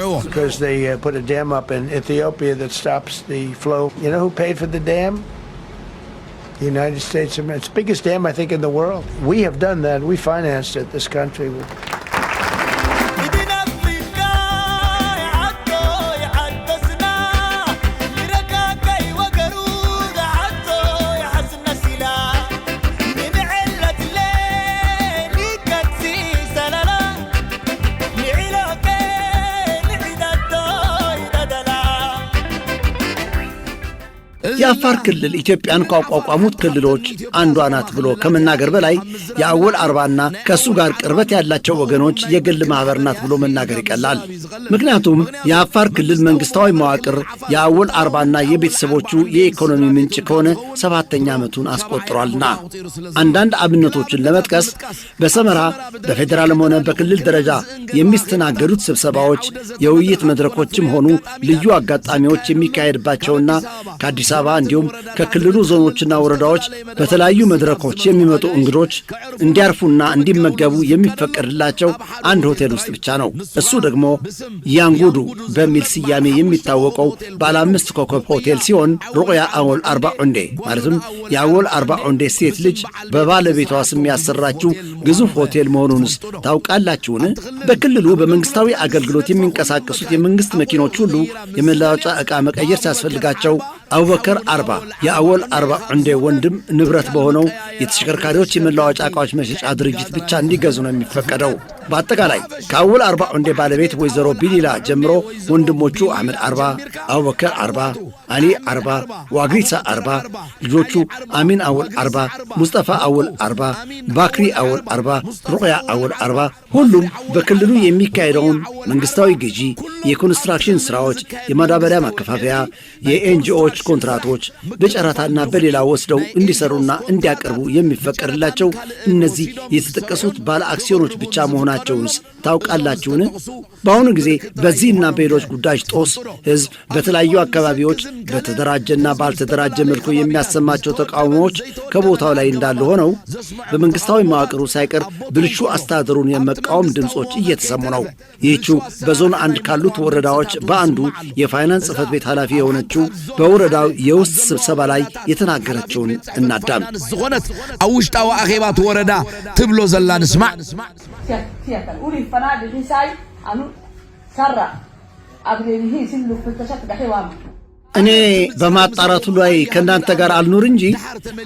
The United States, it's the biggest dam, I think, in the world. We have done that. We financed it, this country. የአፋር ክልል ኢትዮጵያን ካቋቋሙት ክልሎች አንዷ ናት ብሎ ከመናገር በላይ የአወል አርባና ከሱ ጋር ቅርበት ያላቸው ወገኖች የግል ማህበር ናት ብሎ መናገር ይቀላል። ምክንያቱም የአፋር ክልል መንግስታዊ መዋቅር የአወል አርባና የቤተሰቦቹ የኢኮኖሚ ምንጭ ከሆነ 7ኛ ዓመቱን አስቆጥሯልና። አንዳንድ አብነቶችን ለመጥቀስ በሰመራ በፌዴራልም ሆነ በክልል ደረጃ የሚስተናገዱት ስብሰባዎች የውይይት መድረኮችም ሆኑ ልዩ አጋጣሚዎች የሚካሄድባቸውና ከአዲስ አበባ እንዲሁም ከክልሉ ዞኖችና ወረዳዎች በተለያዩ መድረኮች የሚመጡ እንግዶች እንዲያርፉና እንዲመገቡ የሚፈቀድላቸው አንድ ሆቴል ውስጥ ብቻ ነው። እሱ ደግሞ ያንጉዱ በሚል ስያሜ የሚታወቀው ባለ 5 ኮከብ ሆቴል ሲሆን ሩቅያ አወል አርባ ዑንዴ ማለትም የአወል አርባ ዑንዴ ሴት ልጅ በባለቤቷ ስም ያሰራችው ግዙፍ ሆቴል መሆኑንስ ታውቃላችሁን? በክልሉ በመንግስታዊ አገልግሎት የሚንቀሳቀሱት የመንግስት መኪኖች ሁሉ የመለዋወጫ ዕቃ መቀየር ሲያስፈልጋቸው አቡበከር አርባ የአወል አርባ ዑንዴ ወንድም ንብረት በሆነው የተሽከርካሪዎች የመለዋወጫ ዕቃዎች መሸጫ ድርጅት ብቻ እንዲገዙ ነው የሚፈቀደው። በአጠቃላይ ከአወል አርባ ዑንዴ ባለቤት ወይዘሮ ቢሊላ ጀምሮ ወንድሞቹ አህመድ አርባ፣ አቡበከር አርባ፣ አሊ አርባ፣ ዋግሪሳ አርባ፣ ልጆቹ አሚን አወል አርባ፣ ሙስጠፋ አወል አርባ፣ ባክሪ አወል አርባ፣ ሩቅያ አወል አርባ ሁሉም በክልሉ የሚካሄደውን መንግስታዊ ግዢ፣ የኮንስትራክሽን ስራዎች፣ የማዳበሪያ ማከፋፈያ፣ የኤንጂኦዎች ኮንትራቶች በጨረታና በሌላ ወስደው እንዲሰሩና እንዲያቀርቡ የሚፈቀድላቸው እነዚህ የተጠቀሱት ባለ አክሲዮኖች ብቻ መሆናቸውንስ ታውቃላችሁን? በአሁኑ ጊዜ በዚህና በሌሎች ጉዳዮች ጦስ ህዝብ በተለያዩ አካባቢዎች በተደራጀና ባልተደራጀ መልኩ የሚያሰማቸው ተቃውሞዎች ከቦታው ላይ እንዳሉ ሆነው በመንግስታዊ መዋቅሩ ሳይቀር ብልሹ አስተዳደሩን የመቃወም ድምጾች እየተሰሙ ነው። ይህቹ በዞን 1 ካሉት ወረዳዎች በአንዱ የፋይናንስ ጽሕፈት ቤት ኃላፊ የሆነችው በወረዳው የውስጥ ስብሰባ ላይ የተናገረችውን እናዳም። ዝኾነት ኣብ ውሽጣዊ ኣኼባት ወረዳ ትብሎ ዘላ ንስማዕ። እኔ በማጣራቱ ላይ ከእናንተ ጋር አልኑር እንጂ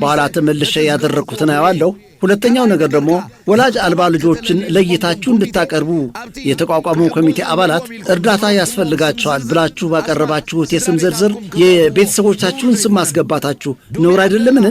በኋላ ተመልሼ ያደረግኩትን አየዋለሁ። ሁለተኛው ነገር ደግሞ ወላጅ አልባ ልጆችን ለይታችሁ እንድታቀርቡ የተቋቋመው ኮሚቴ አባላት እርዳታ ያስፈልጋቸዋል ብላችሁ ባቀረባችሁት የስም ዝርዝር የቤተሰቦቻችሁን ስም ማስገባታችሁ ነውር አይደለምን?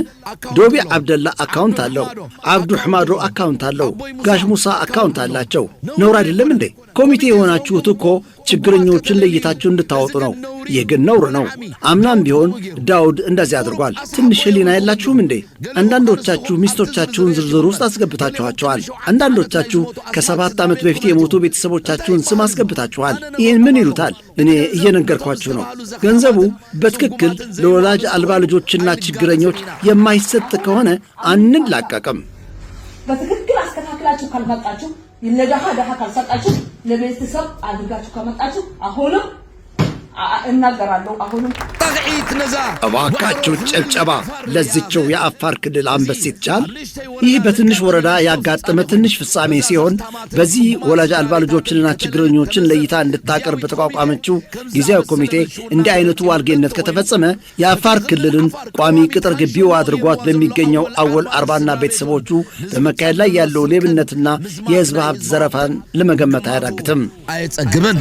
ዶቢ አብደላ አካውንት አለው፣ አብዱ ሕማዶ አካውንት አለው፣ ጋሽ ሙሳ አካውንት አላቸው። ነውር አይደለም እንዴ? ኮሚቴ የሆናችሁት እኮ ችግረኞችን ለይታችሁ እንድታወጡ ነው። ይህ ግን ነውር ነው። አምናም ቢሆን ዳውድ እንደዚህ አድርጓል። ትንሽ ህሊና የላችሁም እንዴ? አንዳንዶቻችሁ ሚስቶቻችሁን ዝርዝር ውስጥ አስገብታችኋቸዋል። አንዳንዶቻችሁ ከ7 ዓመት በፊት የሞቱ ቤተሰቦቻችሁን ስም አስገብታችኋል። ይህን ምን ይሉታል? እኔ እየነገርኳችሁ ነው። ገንዘቡ በትክክል ለወላጅ አልባ ልጆችና ችግረኞች የማይሰጥ ከሆነ አንላቀቅም። በትክክል አስተካክላችሁ ካልመጣችሁ ለደሃ ደሃ ካልሰጣችሁ ለቤተሰብ አድርጋችሁ ከመጣችሁ አሁንም እናገራለሁ። አሁንም ጠቅዒት ነዛ እባካችሁ ጨብጨባ ለዚችው የአፋር ክልል አንበሲት ቻል። ይህ በትንሽ ወረዳ ያጋጠመ ትንሽ ፍጻሜ ሲሆን በዚህ ወላጅ አልባ ልጆችንና ችግረኞችን ለይታ እንድታቀርብ በተቋቋመችው ጊዜያዊ ኮሚቴ እንዲህ አይነቱ ዋልጌነት ከተፈጸመ የአፋር ክልልን ቋሚ ቅጥር ግቢው አድርጓት በሚገኘው አወል አርባና ቤተሰቦቹ በመካሄድ ላይ ያለው ሌብነትና የህዝብ ሀብት ዘረፋን ለመገመት አያዳግትም። አይጸግብን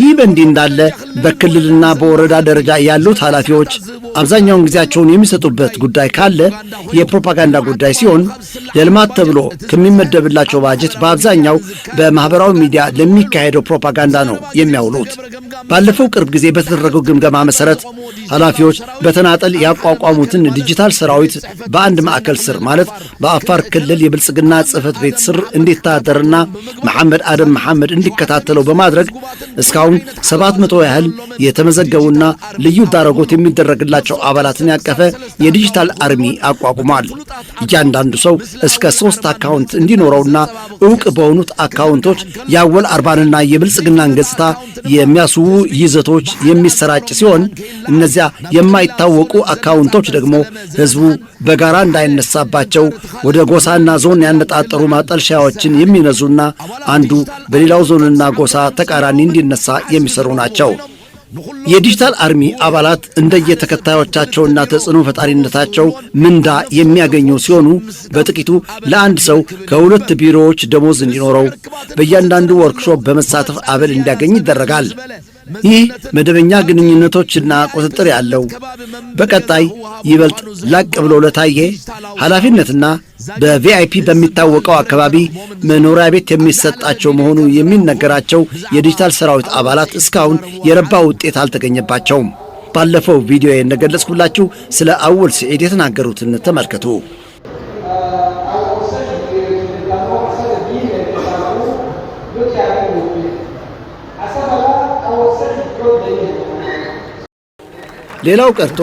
ይህ በእንዲህ እንዳለ በክልልና በወረዳ ደረጃ ያሉት ኃላፊዎች አብዛኛውን ጊዜያቸውን የሚሰጡበት ጉዳይ ካለ የፕሮፓጋንዳ ጉዳይ ሲሆን ለልማት ተብሎ ከሚመደብላቸው ባጀት በአብዛኛው በማህበራዊ ሚዲያ ለሚካሄደው ፕሮፓጋንዳ ነው የሚያውሉት። ባለፈው ቅርብ ጊዜ በተደረገው ግምገማ መሰረት ኃላፊዎች በተናጠል ያቋቋሙትን ዲጂታል ሰራዊት በአንድ ማዕከል ስር ማለት በአፋር ክልል የብልጽግና ጽሕፈት ቤት ስር እንዲተዳደርና መሐመድ አደም መሐመድ እንዲከታተለው በማድረግ እስካሁን 700 ያህል የተመዘገቡና ልዩ ዳረጎት የሚደረግላቸው አባላትን ያቀፈ የዲጂታል አርሚ አቋቁሟል። እያንዳንዱ ሰው እስከ 3 አካውንት እንዲኖረውና ዕውቅ በሆኑት አካውንቶች የአወል አርባንና የብልጽግናን ገጽታ የሚያስቡ ይዘቶች የሚሰራጭ ሲሆን እነዚያ የማይታወቁ አካውንቶች ደግሞ ህዝቡ በጋራ እንዳይነሳባቸው ወደ ጎሳና ዞን ያነጣጠሩ ማጠልሻዎችን የሚነዙና አንዱ በሌላው ዞንና ጎሳ ተቃራኒ እንዲነሳ የሚሰሩ ናቸው። የዲጂታል አርሚ አባላት እንደየተከታዮቻቸውና ተጽዕኖ ፈጣሪነታቸው ምንዳ የሚያገኙ ሲሆኑ በጥቂቱ ለአንድ ሰው ከ2 ቢሮዎች ደሞዝ እንዲኖረው በእያንዳንዱ ወርክሾፕ በመሳተፍ አበል እንዲያገኝ ይደረጋል። ይህ መደበኛ ግንኙነቶችና ቁጥጥር ያለው በቀጣይ ይበልጥ ላቅ ብሎ ለታየ ኃላፊነትና በቪአይፒ በሚታወቀው አካባቢ መኖሪያ ቤት የሚሰጣቸው መሆኑ የሚነገራቸው የዲጂታል ሰራዊት አባላት እስካሁን የረባ ውጤት አልተገኘባቸውም። ባለፈው ቪዲዮ እንደገለጽኩላችሁ ስለ አወል ስዒድ የተናገሩትን ተመልከቱ። ሌላው ቀርቶ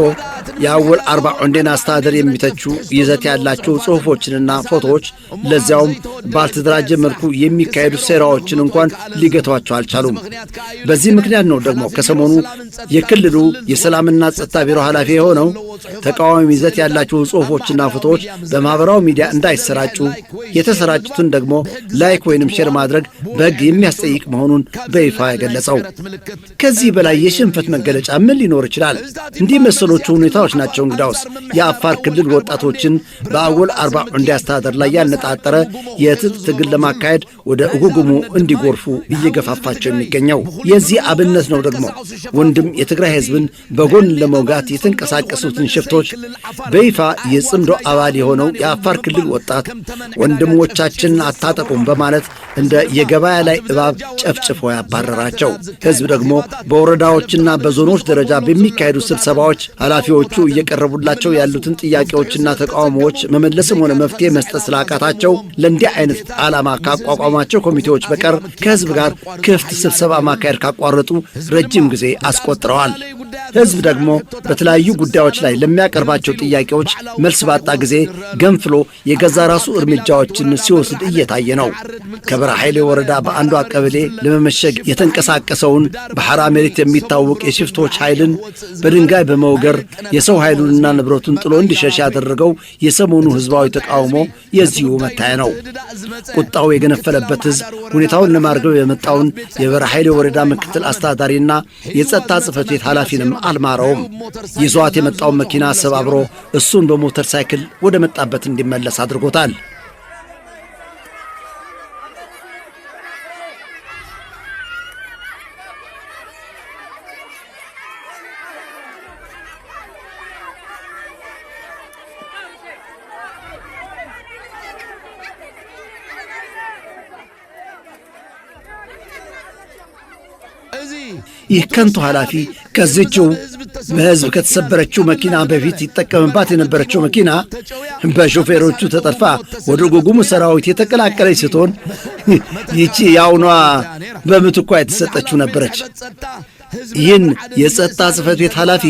የአወል አርባ ዑንዴን አስተዳደር የሚተቹ ይዘት ያላቸው ጽሑፎችንና ፎቶዎች ለዚያውም ባልተደራጀ መልኩ የሚካሄዱ ሴራዎችን እንኳን ሊገቷቸው አልቻሉም። በዚህ ምክንያት ነው ደግሞ ከሰሞኑ የክልሉ የሰላምና ጸጥታ ቢሮ ኃላፊ የሆነው ተቃዋሚ ይዘት ያላቸው ጽሑፎችና ፎቶዎች በማህበራዊ ሚዲያ እንዳይሰራጩ፣ የተሰራጩትን ደግሞ ላይክ ወይንም ሼር ማድረግ በሕግ የሚያስጠይቅ መሆኑን በይፋ የገለጸው። ከዚህ በላይ የሽንፈት መገለጫ ምን ሊኖር ይችላል? እንዲህ መሰሎቹ ሁኔታዎች ናቸው እንግዳውስ የአፋር ክልል ወጣቶችን በአወል አርባ ዑንዴ አስተዳደር ላይ ያነጣጠረ የትጥቅ ትግል ለማካሄድ ወደ እጉጉሙ እንዲጎርፉ እየገፋፋቸው የሚገኘው። የዚህ አብነት ነው ደግሞ ወንድም የትግራይ ህዝብን በጎን ለመውጋት የተንቀሳቀሱትን ሽፍቶች በይፋ የጽምዶ አባል የሆነው የአፋር ክልል ወጣት ወንድሞቻችንን አታጠቁም በማለት እንደ የገበያ ላይ እባብ ጨፍጭፎ ያባረራቸው። ህዝብ ደግሞ በወረዳዎችና በዞኖች ደረጃ በሚካሄዱ ስብሰባዎች ኃላፊዎቹ እየቀረቡላቸው ያሉትን ጥያቄዎችና ተቃውሞዎች መመለስም ሆነ መፍትሄ መስጠት ስላቃታቸው ለእንዲህ አይነት ዓላማ ካቋቋሟቸው ኮሚቴዎች በቀር ከህዝብ ጋር ክፍት ስብሰባ ማካሄድ ካቋረጡ ረጅም ጊዜ አስቆጥረዋል። ህዝብ ደግሞ በተለያዩ ጉዳዮች ላይ ለሚያቀርባቸው ጥያቄዎች መልስ ባጣ ጊዜ ገንፍሎ የገዛ ራሱ እርምጃዎችን ሲወስድ እየታየ ነው። ከበረሃይሌ ወረዳ በአንዷ ቀበሌ ለመመሸግ የተንቀሳቀሰውን በሐራ መሬት የሚታወቅ የሽፍቶች ኃይልን በድንጋይ በመውገር የሰው ኃይሉንና ንብረቱን ጥሎ እንዲሸሽ ያደረገው የሰሞኑ ህዝባዊ ተቃውሞ የዚሁ መታያ ነው። ቁጣው የገነፈለበት ህዝብ ሁኔታውን ለማርገብ የመጣውን የበረሃይሌ ወረዳ ምክትል አስተዳዳሪና የጸጥታ ጽሕፈት ቤት ኃላፊንም አልማረውም። ይዟት የመጣውን መኪና አሰባብሮ እሱን በሞተር ሳይክል ወደ መጣበት እንዲመለስ አድርጎታል። ይህ ከንቱ ኃላፊ ከዚችው በህዝብ ከተሰበረችው መኪና በፊት ይጠቀምባት የነበረችው መኪና በሾፌሮቹ ተጠርፋ ወደ ጉጉሙ ሰራዊት የተቀላቀለች ስትሆን ይቺ ያውኗ በምትኳ የተሰጠችው ነበረች። ይህን የጸጥታ ጽሕፈት ቤት ኃላፊ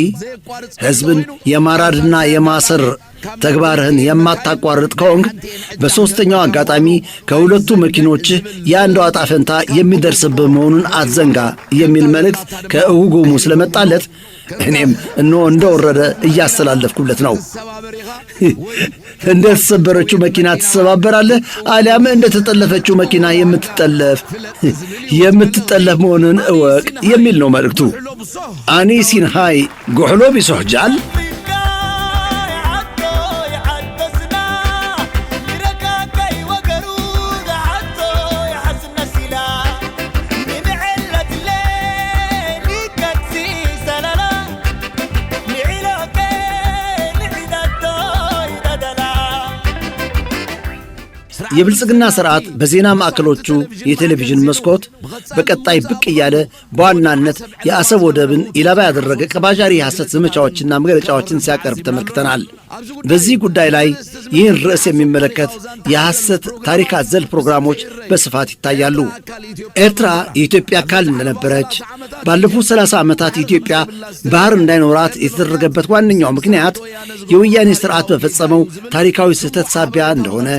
ህዝብን የማራድና የማሰር ተግባርህን የማታቋርጥ ከሆንክ በሦስተኛው አጋጣሚ ከሁለቱ መኪኖች የአንዷ ዕጣ ፈንታ የሚደርስብህ መሆኑን አትዘንጋ የሚል መልእክት ከእውጉሙ ስለመጣለት እኔም እነሆ እንደወረደ እያስተላለፍኩለት ነው። እንደ ተሰበረችው መኪና ትሰባበራለህ፣ አሊያም እንደ ተጠለፈችው መኪና የምትጠለፍ መሆኑን እወቅ የሚል ነው መልእክቱ። አኒ ሲንሃይ ጉሕሎ ቢሶሕጃል የብልጽግና ሥርዓት በዜና ማዕከሎቹ የቴሌቪዥን መስኮት በቀጣይ ብቅ እያለ በዋናነት የአሰብ ወደብን ኢላማ ያደረገ ቀባዣሪ የሐሰት ዘመቻዎችና መግለጫዎችን ሲያቀርብ ተመልክተናል። በዚህ ጉዳይ ላይ ይህን ርዕስ የሚመለከት የሐሰት ታሪክ አዘል ፕሮግራሞች በስፋት ይታያሉ። ኤርትራ የኢትዮጵያ አካል እንደነበረች፣ ባለፉት 30 ዓመታት ኢትዮጵያ ባህር እንዳይኖራት የተደረገበት ዋነኛው ምክንያት የወያኔ ሥርዓት በፈጸመው ታሪካዊ ስህተት ሳቢያ እንደሆነ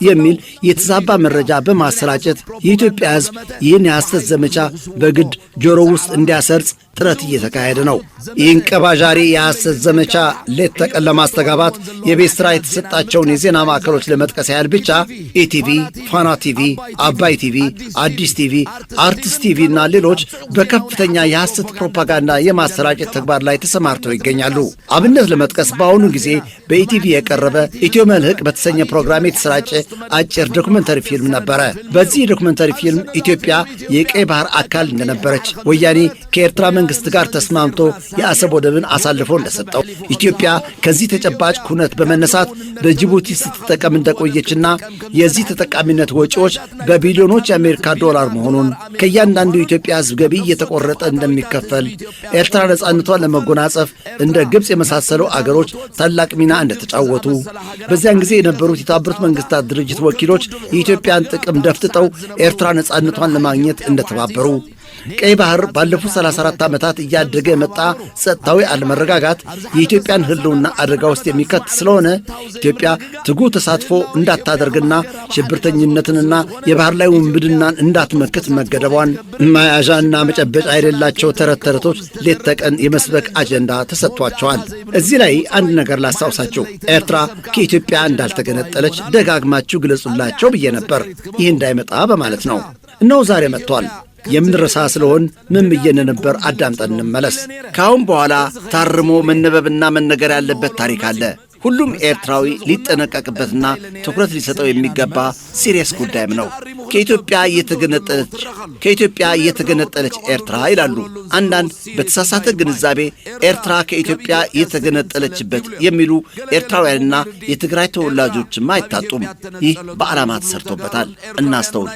የሚል የተዛባ መረጃ በማሰራጨት የኢትዮጵያ ሕዝብ ይህን የሐሰት ዘመቻ በግድ ጆሮ ውስጥ እንዲያሰርጽ ጥረት እየተካሄደ ነው። ይህን ቀባዣሪ የሐሰት ዘመቻ ሌት ተቀን ለማስተጋባት የቤት ሥራ የተሰጣቸውን የዜና ማዕከሎች ለመጥቀስ ያህል ብቻ ኢቲቪ፣ ፋና ቲቪ፣ አባይ ቲቪ፣ አዲስ ቲቪ፣ አርትስ ቲቪ እና ሌሎች በከፍተኛ የሐሰት ፕሮፓጋንዳ የማሰራጨት ተግባር ላይ ተሰማርተው ይገኛሉ። አብነት ለመጥቀስ በአሁኑ ጊዜ በኢቲቪ የቀረበ ኢትዮ መልሕቅ በተሰኘ ፕሮግራም የተሰራጨ አጭር ዶክመንተሪ ፊልም ነበረ። በዚህ ዶክመንተሪ ፊልም ኢትዮጵያ የቀይ ባህር አካል እንደነበረች፣ ወያኔ ከኤርትራ መንግስት ጋር ተስማምቶ የአሰብ ወደብን አሳልፎ እንደሰጠው፣ ኢትዮጵያ ከዚህ ተጨባጭ ኩነት በመነሳት በጅቡቲ ስትጠቀም እንደቆየችና የዚህ ተጠቃሚነት ወጪዎች በቢሊዮኖች የአሜሪካ ዶላር መሆኑን፣ ከእያንዳንዱ የኢትዮጵያ ሕዝብ ገቢ እየተቆረጠ እንደሚከፈል፣ ኤርትራ ነጻነቷን ለመጎናጸፍ እንደ ግብፅ የመሳሰሉ አገሮች ታላቅ ሚና እንደተጫወቱ፣ በዚያን ጊዜ የነበሩት የተባበሩት መንግስታት ድርጅት ወኪሎች የኢትዮጵያን ጥቅም ደፍጥጠው ኤርትራ ነጻነቷን ለማግኘት እንደተባበሩ፣ ቀይ ባህር ባለፉት 34 ዓመታት እያደገ የመጣ ጸጥታዊ አለመረጋጋት የኢትዮጵያን ሕልውና አደጋ ውስጥ የሚከት ስለሆነ ኢትዮጵያ ትጉህ ተሳትፎ እንዳታደርግና ሽብርተኝነትንና የባህር ላይ ውንብድናን እንዳትመክት መገደቧን፣ መያዣና መጨበጫ የሌላቸው ተረት ተረቶች ሌት ተቀን የመስበክ አጀንዳ ተሰጥቷቸዋል። እዚህ ላይ አንድ ነገር ላስታውሳችሁ። ኤርትራ ከኢትዮጵያ እንዳልተገነጠለች ደጋግማችሁ ግለጹላቸው ብዬ ነበር። ይህ እንዳይመጣ በማለት ነው። እነሆ ዛሬ መጥቷል። የምንረሳ ስለሆን ምን ብዬን ነበር? አዳምጠን እንመለስ። ከአሁን በኋላ ታርሞ መነበብና መነገር ያለበት ታሪክ አለ። ሁሉም ኤርትራዊ ሊጠነቀቅበትና ትኩረት ሊሰጠው የሚገባ ሲሪየስ ጉዳይም ነው። ከኢትዮጵያ የተገነጠለች ኤርትራ ይላሉ። አንዳንድ በተሳሳተ ግንዛቤ ኤርትራ ከኢትዮጵያ የተገነጠለችበት የሚሉ ኤርትራውያንና የትግራይ ተወላጆችም አይታጡም። ይህ በዓላማ ተሰርቶበታል። እናስተውል።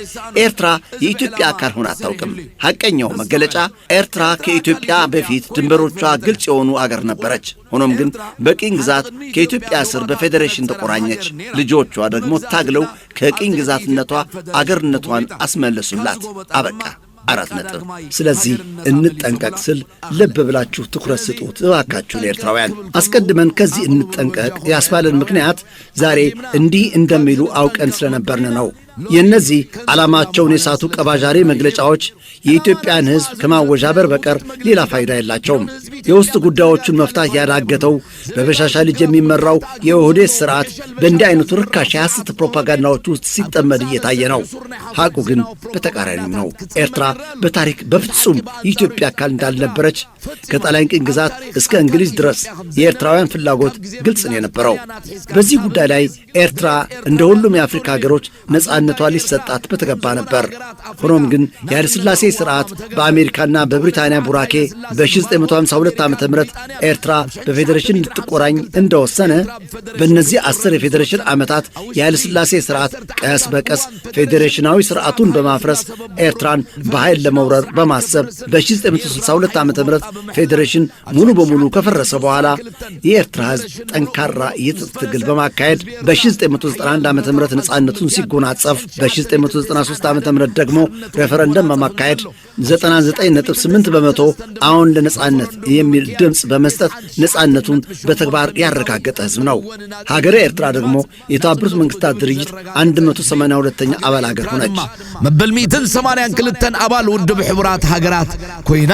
ኤርትራ የኢትዮጵያ አካል ሆና አታውቅም። ሐቀኛው መገለጫ ኤርትራ ከኢትዮጵያ በፊት ድንበሮቿ ግልጽ የሆኑ አገር ነበረች። ሆኖም ግን በቅኝ ግዛት ከኢትዮጵያ ስር በፌዴሬሽን ተቆራኘች። ልጆቿ ደግሞ ታግለው ከቅኝ ግዛትነቷ አገርነቷን አስመለሱላት። አበቃ። 4 ነጥብ። ስለዚህ እንጠንቀቅ ስል ልብ ብላችሁ ትኩረት ስጡት እባካችሁ ለኤርትራውያን። አስቀድመን ከዚህ እንጠንቀቅ ያስባለን ምክንያት ዛሬ እንዲህ እንደሚሉ አውቀን ስለነበርን ነው። የእነዚህ ዓላማቸውን የሳቱ ቀባዣሪ መግለጫዎች የኢትዮጵያን ሕዝብ ከማወዣበር በቀር ሌላ ፋይዳ የላቸውም። የውስጥ ጉዳዮቹን መፍታት ያዳገተው በበሻሻ ልጅ የሚመራው የኦህዴድ ስርዓት በእንዲህ አይነቱ ርካሽ የሐሰት ፕሮፓጋንዳዎች ውስጥ ሲጠመድ እየታየ ነው። ሐቁ ግን በተቃራኒው ነው። ኤርትራ በታሪክ በፍጹም የኢትዮጵያ አካል እንዳልነበረች ከጣሊያን ቅኝ ግዛት እስከ እንግሊዝ ድረስ የኤርትራውያን ፍላጎት ግልጽ ነው የነበረው። በዚህ ጉዳይ ላይ ኤርትራ እንደ ሁሉም የአፍሪካ ሀገሮች ነጻነቷ ሊሰጣት በተገባ ነበር። ሆኖም ግን የኃይለ ሥላሴ ስርዓት በአሜሪካና በብሪታንያ ቡራኬ በ1952 ዓ.ም ኤርትራ በፌዴሬሽን እንድትቆራኝ እንደወሰነ በእነዚህ 10 የፌዴሬሽን ዓመታት የኃይለ ሥላሴ ስርዓት ቀስ በቀስ ፌዴሬሽናዊ ስርዓቱን በማፍረስ ኤርትራን በኃይል ለመውረር በማሰብ በ1962 ዓ.ም ፌዴሬሽን ሙሉ በሙሉ ከፈረሰ በኋላ የኤርትራ ሕዝብ ጠንካራ የትጥቅ ትግል በማካሄድ በ1991 ዓ.ም ነጻነቱን ሲጎናጸፍ በ1993 ዓ.ም ደግሞ ሬፈረንደም በማካሄድ 99.8 በመቶ አሁን ለነጻነት የሚል ድምፅ በመስጠት ነጻነቱን በተግባር ያረጋገጠ ሕዝብ ነው። ሀገረ ኤርትራ ደግሞ የተባበሩት መንግስታት ድርጅት 182ኛ አባል ሀገር ሆነች። መበል 182 አባል ውድብ ሕቡራት ሀገራት ኮይና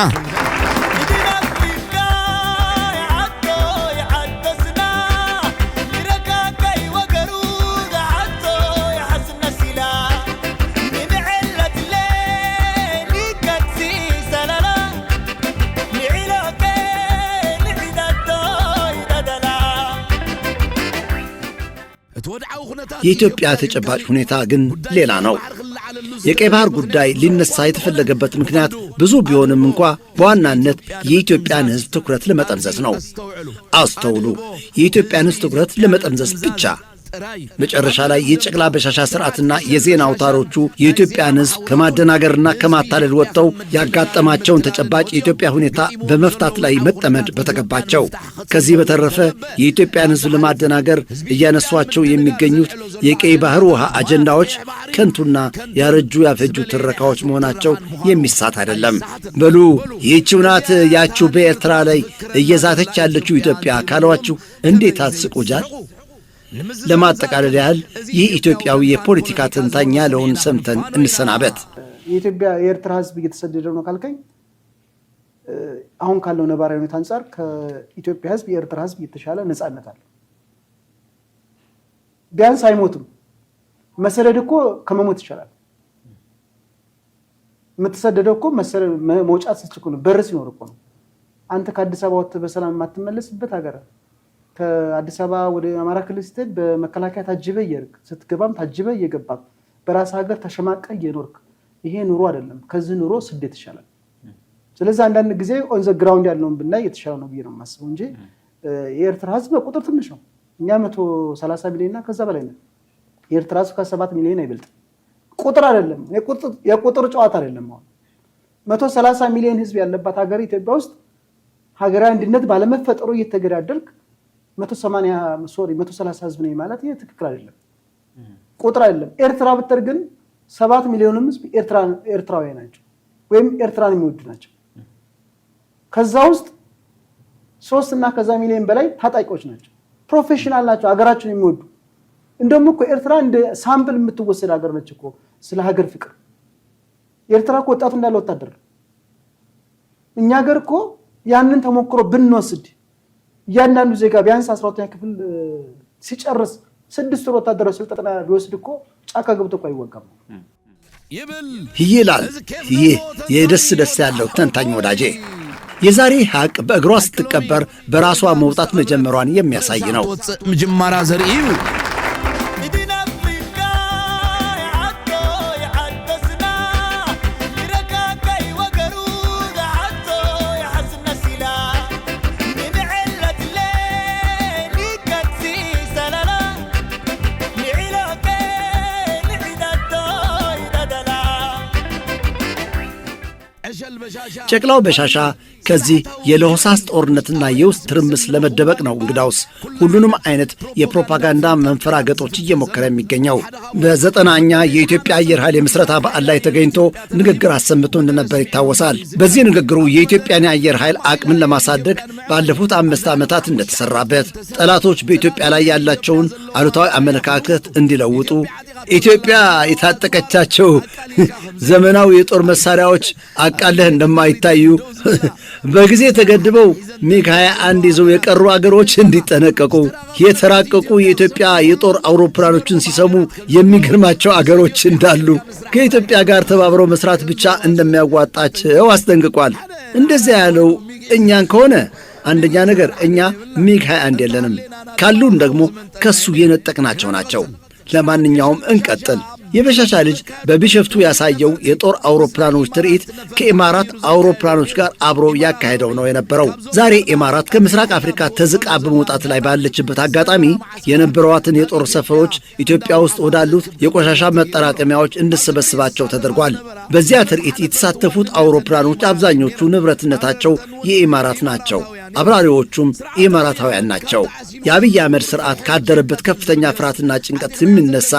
የኢትዮጵያ ተጨባጭ ሁኔታ ግን ሌላ ነው። የቀይ ባህር ጉዳይ ሊነሳ የተፈለገበት ምክንያት ብዙ ቢሆንም እንኳ በዋናነት የኢትዮጵያን ሕዝብ ትኩረት ለመጠምዘዝ ነው። አስተውሉ፣ የኢትዮጵያን ሕዝብ ትኩረት ለመጠምዘዝ ብቻ። መጨረሻ ላይ የጨቅላ በሻሻ ስርዓትና የዜና አውታሮቹ የኢትዮጵያን ሕዝብ ከማደናገርና ከማታለል ወጥተው ያጋጠማቸውን ተጨባጭ የኢትዮጵያ ሁኔታ በመፍታት ላይ መጠመድ በተገባቸው። ከዚህ በተረፈ የኢትዮጵያን ሕዝብ ለማደናገር እያነሷቸው የሚገኙት የቀይ ባህር ውሃ አጀንዳዎች ከንቱና ያረጁ ያፈጁ ትረካዎች መሆናቸው የሚሳት አይደለም። በሉ ይህችው ናት ያችሁ በኤርትራ ላይ እየዛተች ያለችው ኢትዮጵያ ካሏችሁ እንዴት አትስቁ ጃል። ለማጠቃለል ያህል ይህ ኢትዮጵያዊ የፖለቲካ ተንታኝ ያለውን ሰምተን እንሰናበት። የኤርትራ ሕዝብ እየተሰደደ ነው ካልከኝ አሁን ካለው ነባራዊ ሁኔታ አንጻር ከኢትዮጵያ ሕዝብ የኤርትራ ሕዝብ የተሻለ ነጻነት አለ። ቢያንስ አይሞትም። መሰደድ እኮ ከመሞት ይቻላል። የምትሰደደው እኮ መውጫ ስትችል ነው፣ በር ሲኖር እኮ ነው። አንተ ከአዲስ አበባ ወጥተህ በሰላም የማትመለስበት ሀገር ከአዲስ አበባ ወደ አማራ ክልል ስትሄድ በመከላከያ ታጅበ እየሄድክ ስትገባም ታጅበ እየገባክ በራስ ሀገር ተሸማቀ እየኖርክ ይሄ ኑሮ አይደለም። ከዚህ ኑሮ ስደት ይሻላል። ስለዚህ አንዳንድ ጊዜ ኦን ዘ ግራውንድ ያለውን ብናይ የተሻለ ነው ብዬ ነው የማስበው እንጂ የኤርትራ ሕዝብ በቁጥር ትንሽ ነው። እኛ 130 ሚሊዮንና ከዛ በላይ ነው። የኤርትራ ሕዝብ ከ7 ሚሊዮን አይበልጥም። ቁጥር አይደለም፣ የቁጥር ጨዋታ አይደለም። አሁን 130 ሚሊዮን ሕዝብ ያለባት ሀገር ኢትዮጵያ ውስጥ ሀገራዊ አንድነት ባለመፈጠሩ እየተገዳደልክ 130 ህዝብ ነው ማለት ይሄ ትክክል አይደለም። ቁጥር አይደለም። ኤርትራ ብትር ግን 7 ሚሊዮንም ህዝብ ኤርትራዊ ናቸው ወይም ኤርትራን የሚወዱ ናቸው። ከዛ ውስጥ 3 እና ከዛ ሚሊዮን በላይ ታጣቂዎች ናቸው። ፕሮፌሽናል ናቸው፣ ሀገራቸውን የሚወዱ። እንደውም እኮ ኤርትራ እንደ ሳምፕል የምትወሰድ ሀገር ነች እኮ ስለ ሀገር ፍቅር። ኤርትራ እኮ ወጣቱ እንዳለ ወታደር ነው። እኛ ሀገር እኮ ያንን ተሞክሮ ብንወስድ እያንዳንዱ ዜጋ ቢያንስ 12ኛ ክፍል ሲጨርስ 6 ወር ወታደራዊ ስልጠና ቢወስድ እኮ ጫካ ገብቶ እኮ አይወጋም ይላል። ይህ የደስ ያለው ተንታኝ ወዳጄ የዛሬ ሀቅ በእግሯ ስትቀበር በራሷ መውጣት መጀመሯን የሚያሳይ ነው። ምጅማራ ዘርኢዩ ጨቅላው በሻሻ ከዚህ የለሆሳስ ጦርነትና የውስጥ ትርምስ ለመደበቅ ነው እንግዳውስ ሁሉንም አይነት የፕሮፓጋንዳ መንፈራገጦች እየሞከረ የሚገኘው። በ90ኛ የኢትዮጵያ አየር ኃይል የምስረታ በዓል ላይ ተገኝቶ ንግግር አሰምቶ እንደነበር ይታወሳል። በዚህ ንግግሩ የኢትዮጵያን የአየር ኃይል አቅምን ለማሳደግ ባለፉት 5 ዓመታት እንደተሰራበት፣ ጠላቶች በኢትዮጵያ ላይ ያላቸውን አሉታዊ አመለካከት እንዲለውጡ፣ ኢትዮጵያ የታጠቀቻቸው ዘመናዊ የጦር መሳሪያዎች አቃለህ እንደማይታዩ፣ በጊዜ ተገድበው ሚግ 21 ይዘው የቀሩ አገሮች እንዲጠነቀቁ፣ የተራቀቁ የኢትዮጵያ የጦር አውሮፕላኖችን ሲሰሙ የሚገርማቸው አገሮች እንዳሉ፣ ከኢትዮጵያ ጋር ተባብረው መስራት ብቻ እንደሚያዋጣቸው አስጠንቅቋል። እንደዚያ ያለው እኛን ከሆነ አንደኛ ነገር እኛ ሚግ 21 የለንም፣ ካሉን ደግሞ ከሱ የነጠቅናቸው ናቸው። ለማንኛውም እንቀጥል። የበሻሻ ልጅ በቢሸፍቱ ያሳየው የጦር አውሮፕላኖች ትርኢት ከኢማራት አውሮፕላኖች ጋር አብሮ ያካሄደው ነው የነበረው። ዛሬ ኢማራት ከምስራቅ አፍሪካ ተዝቃ በመውጣት ላይ ባለችበት አጋጣሚ የነበሯትን የጦር ሰፈሮች ኢትዮጵያ ውስጥ ወዳሉት የቆሻሻ መጠራቀሚያዎች እንድሰበስባቸው ተደርጓል። በዚያ ትርኢት የተሳተፉት አውሮፕላኖች አብዛኞቹ ንብረትነታቸው የኢማራት ናቸው። አብራሪዎቹም ኢማራታውያን ናቸው። የአብይ አህመድ ስርዓት ካደረበት ከፍተኛ ፍርሃትና ጭንቀት የሚነሳ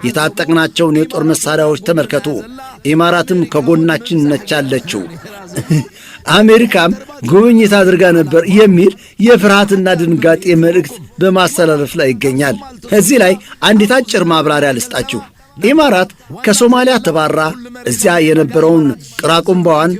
የታጠቅናቸውን የጦር መሳሪያዎች ተመልከቱ፣ ኢማራትም ከጎናችን ነች ያለችው፣ አሜሪካም ጉብኝት አድርጋ ነበር የሚል የፍርሃትና ድንጋጤ መልእክት በማስተላለፍ ላይ ይገኛል። እዚህ ላይ አንዲት አጭር ማብራሪያ ልስጣችሁ። ኢማራት ከሶማሊያ ተባራ እዚያ የነበረውን ቅራቁምባዋን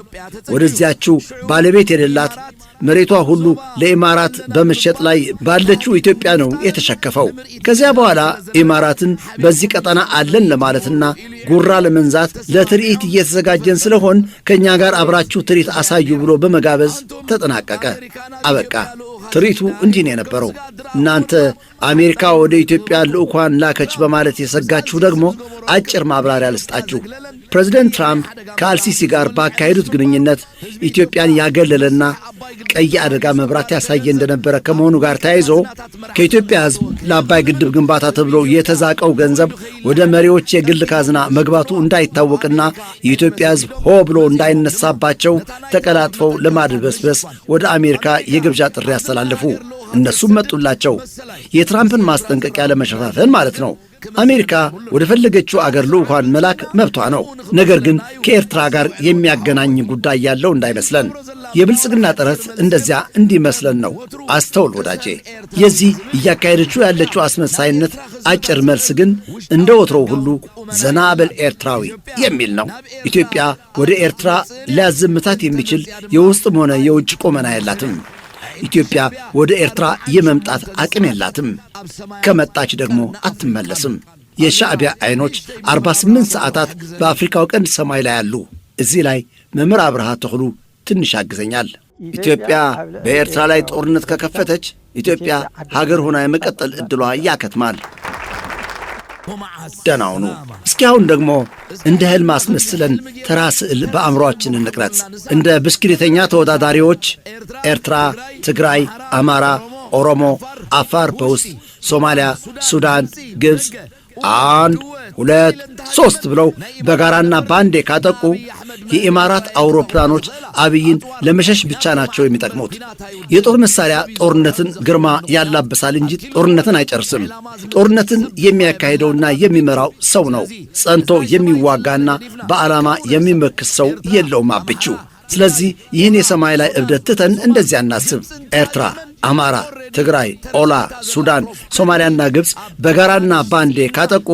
ወደዚያችው ባለቤት የሌላት መሬቷ ሁሉ ለኢማራት በመሸጥ ላይ ባለችው ኢትዮጵያ ነው የተሸከፈው። ከዚያ በኋላ ኢማራትን በዚህ ቀጠና አለን ለማለትና ጉራ ለመንዛት ለትርኢት እየተዘጋጀን ስለሆን ከእኛ ጋር አብራችሁ ትርኢት አሳዩ ብሎ በመጋበዝ ተጠናቀቀ። አበቃ። ትርኢቱ እንዲህ ነው የነበረው። እናንተ አሜሪካ ወደ ኢትዮጵያ ልዑኳን ላከች በማለት የሰጋችሁ ደግሞ አጭር ማብራሪያ ልስጣችሁ። ፕሬዚደንት ትራምፕ ከአልሲሲ ጋር ባካሄዱት ግንኙነት ኢትዮጵያን ያገለለና ቀይ አደጋ መብራት ያሳየ እንደነበረ ከመሆኑ ጋር ተያይዞ ከኢትዮጵያ ሕዝብ ለአባይ ግድብ ግንባታ ተብሎ የተዛቀው ገንዘብ ወደ መሪዎች የግል ካዝና መግባቱ እንዳይታወቅና የኢትዮጵያ ሕዝብ ሆ ብሎ እንዳይነሳባቸው ተቀላጥፈው ለማድበስበስ ወደ አሜሪካ የግብዣ ጥሪ ያስተላለፉ። እነሱም መጡላቸው። የትራምፕን ማስጠንቀቂያ ለመሸፋፈን ማለት ነው። አሜሪካ ወደ ፈለገችው አገር ልዑካን መላክ መብቷ ነው። ነገር ግን ከኤርትራ ጋር የሚያገናኝ ጉዳይ ያለው እንዳይመስለን። የብልጽግና ጥረት እንደዚያ እንዲመስለን ነው። አስተውል ወዳጄ። የዚህ እያካሄደችው ያለችው አስመሳይነት አጭር መልስ ግን እንደ ወትሮው ሁሉ ዘና በል ኤርትራዊ የሚል ነው። ኢትዮጵያ ወደ ኤርትራ ሊያዘምታት የሚችል የውስጥም ሆነ የውጭ ቁመና የላትም። ኢትዮጵያ ወደ ኤርትራ የመምጣት አቅም የላትም። ከመጣች ደግሞ አትመለስም። የሻዕቢያ አይኖች 48 ሰዓታት በአፍሪካው ቀንድ ሰማይ ላይ አሉ። እዚህ ላይ መምህር አብርሃ ተኽሉ ትንሽ ያግዘኛል። ኢትዮጵያ በኤርትራ ላይ ጦርነት ከከፈተች ኢትዮጵያ ሀገር ሆና የመቀጠል ዕድሏ ያከትማል። ደናውኑ እስኪ አሁን ደግሞ እንደ ህልም አስመስለን ተራ ስዕል በአእምሮአችን እንቅረጽ። እንደ ብስክሌተኛ ተወዳዳሪዎች ኤርትራ፣ ትግራይ፣ አማራ፣ ኦሮሞ፣ አፋር በውስጥ ሶማሊያ፣ ሱዳን፣ ግብፅ 1 2 3 ብለው በጋራና ባንዴ ካጠቁ የኢማራት አውሮፕላኖች አብይን ለመሸሽ ብቻ ናቸው የሚጠቅሙት። የጦር መሳሪያ ጦርነትን ግርማ ያላብሳል እንጂ ጦርነትን አይጨርስም። ጦርነትን የሚያካሂደውና የሚመራው ሰው ነው። ጸንቶ የሚዋጋና በዓላማ የሚመክስ ሰው የለውም አብቹ። ስለዚህ ይህን የሰማይ ላይ እብደት ትተን እንደዚያ እናስብ። ኤርትራ፣ አማራ፣ ትግራይ፣ ኦላ፣ ሱዳን፣ ሶማሊያና ግብፅ በጋራና ባንዴ ካጠቁ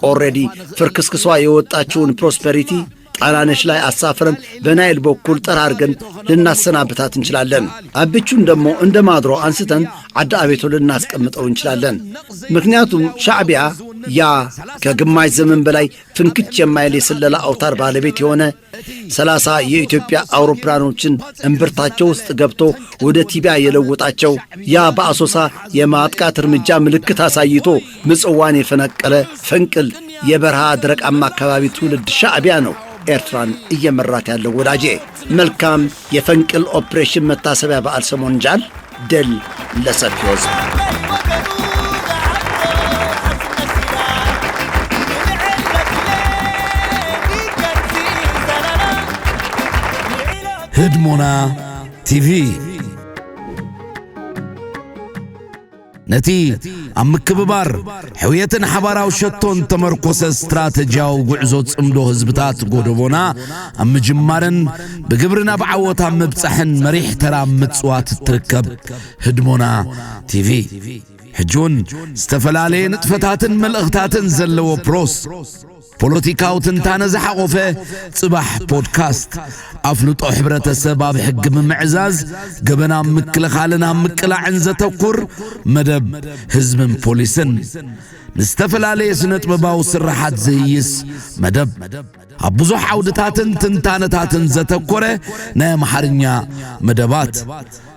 ኦልሬዲ ፍርክስክሷ የወጣችውን ፕሮስፐሪቲ ጣናነሽ ላይ አሳፍረን በናይል በኩል ጠራርገን ልናሰናብታት እንችላለን። አብቹን ደግሞ እንደ ማድሮ አንስተን አዳ አቤቶ ልናስቀምጠው እንችላለን። ምክንያቱም ሻዕቢያ ያ ከግማሽ ዘመን በላይ ፍንክች የማይል የስለላ አውታር ባለቤት የሆነ 30 የኢትዮጵያ አውሮፕላኖችን እምብርታቸው ውስጥ ገብቶ ወደ ቲቢያ የለወጣቸው ያ በአሶሳ የማጥቃት እርምጃ ምልክት አሳይቶ ምጽዋን የፈነቀለ ፈንቅል የበረሃ ደረቃማ አካባቢ ትውልድ ሻዕቢያ ነው ኤርትራን እየመራት ያለው ወዳጄ። መልካም የፈንቅል ኦፕሬሽን መታሰቢያ በዓል ሰሞን ጃል። ድል ለሰፊው ሕዝብ። هدمنا TV نتي أم كببار حويتن حبارا وشتون تمركوس استراتيجيا وقعزو تصمدو هزبتات قودوبونا أم جمارن بقبرنا بعوتا مبصحن مريح ترام متصوات تركب هدمنا TV حجون استفلالي نتفتاتن ملغتاتن زلو بروس بوليتيكاو تنتانا زحقوفه صباح بودكاست أفلطو حبرة السباب حق من معزاز قبنا مكلا خالنا مكلا عنزة تقر مدب هزم بوليسن نستفل عليه سنة بباو سرحات زيس مدب أبوزو حاودتاتن تنتانتاتن زتقره نايم حرنيا مدبات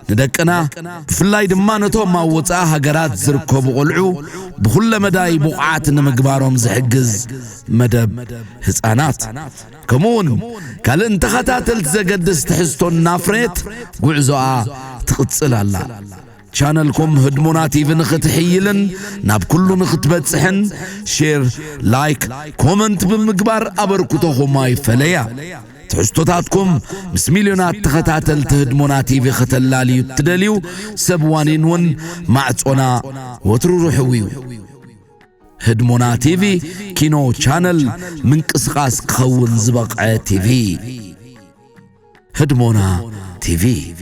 ندكنا فلاي دمانتو ما وطا هاجرات زركو بقلعو بكل مداي بقعات نمقبارهم زحجز مدب هزانات كمون قال انت خاتاتل تزقدس تحستون نافريت قعزوها تقتصل الله شانلكم هدمونا تيفي نختحيلن ناب كلو نختبتسحن شير لايك كومنت بمقبار أبركتوهم ماي فليا تحستوتاتكم مس مليونات تختاتل تهدمونا تيفي ختلالي تدليو سبوانين ون معصونا وترو روحويو هدمونا تيفي كينو شانل من قسقاس خون زبق تيفي هدمونا تيفي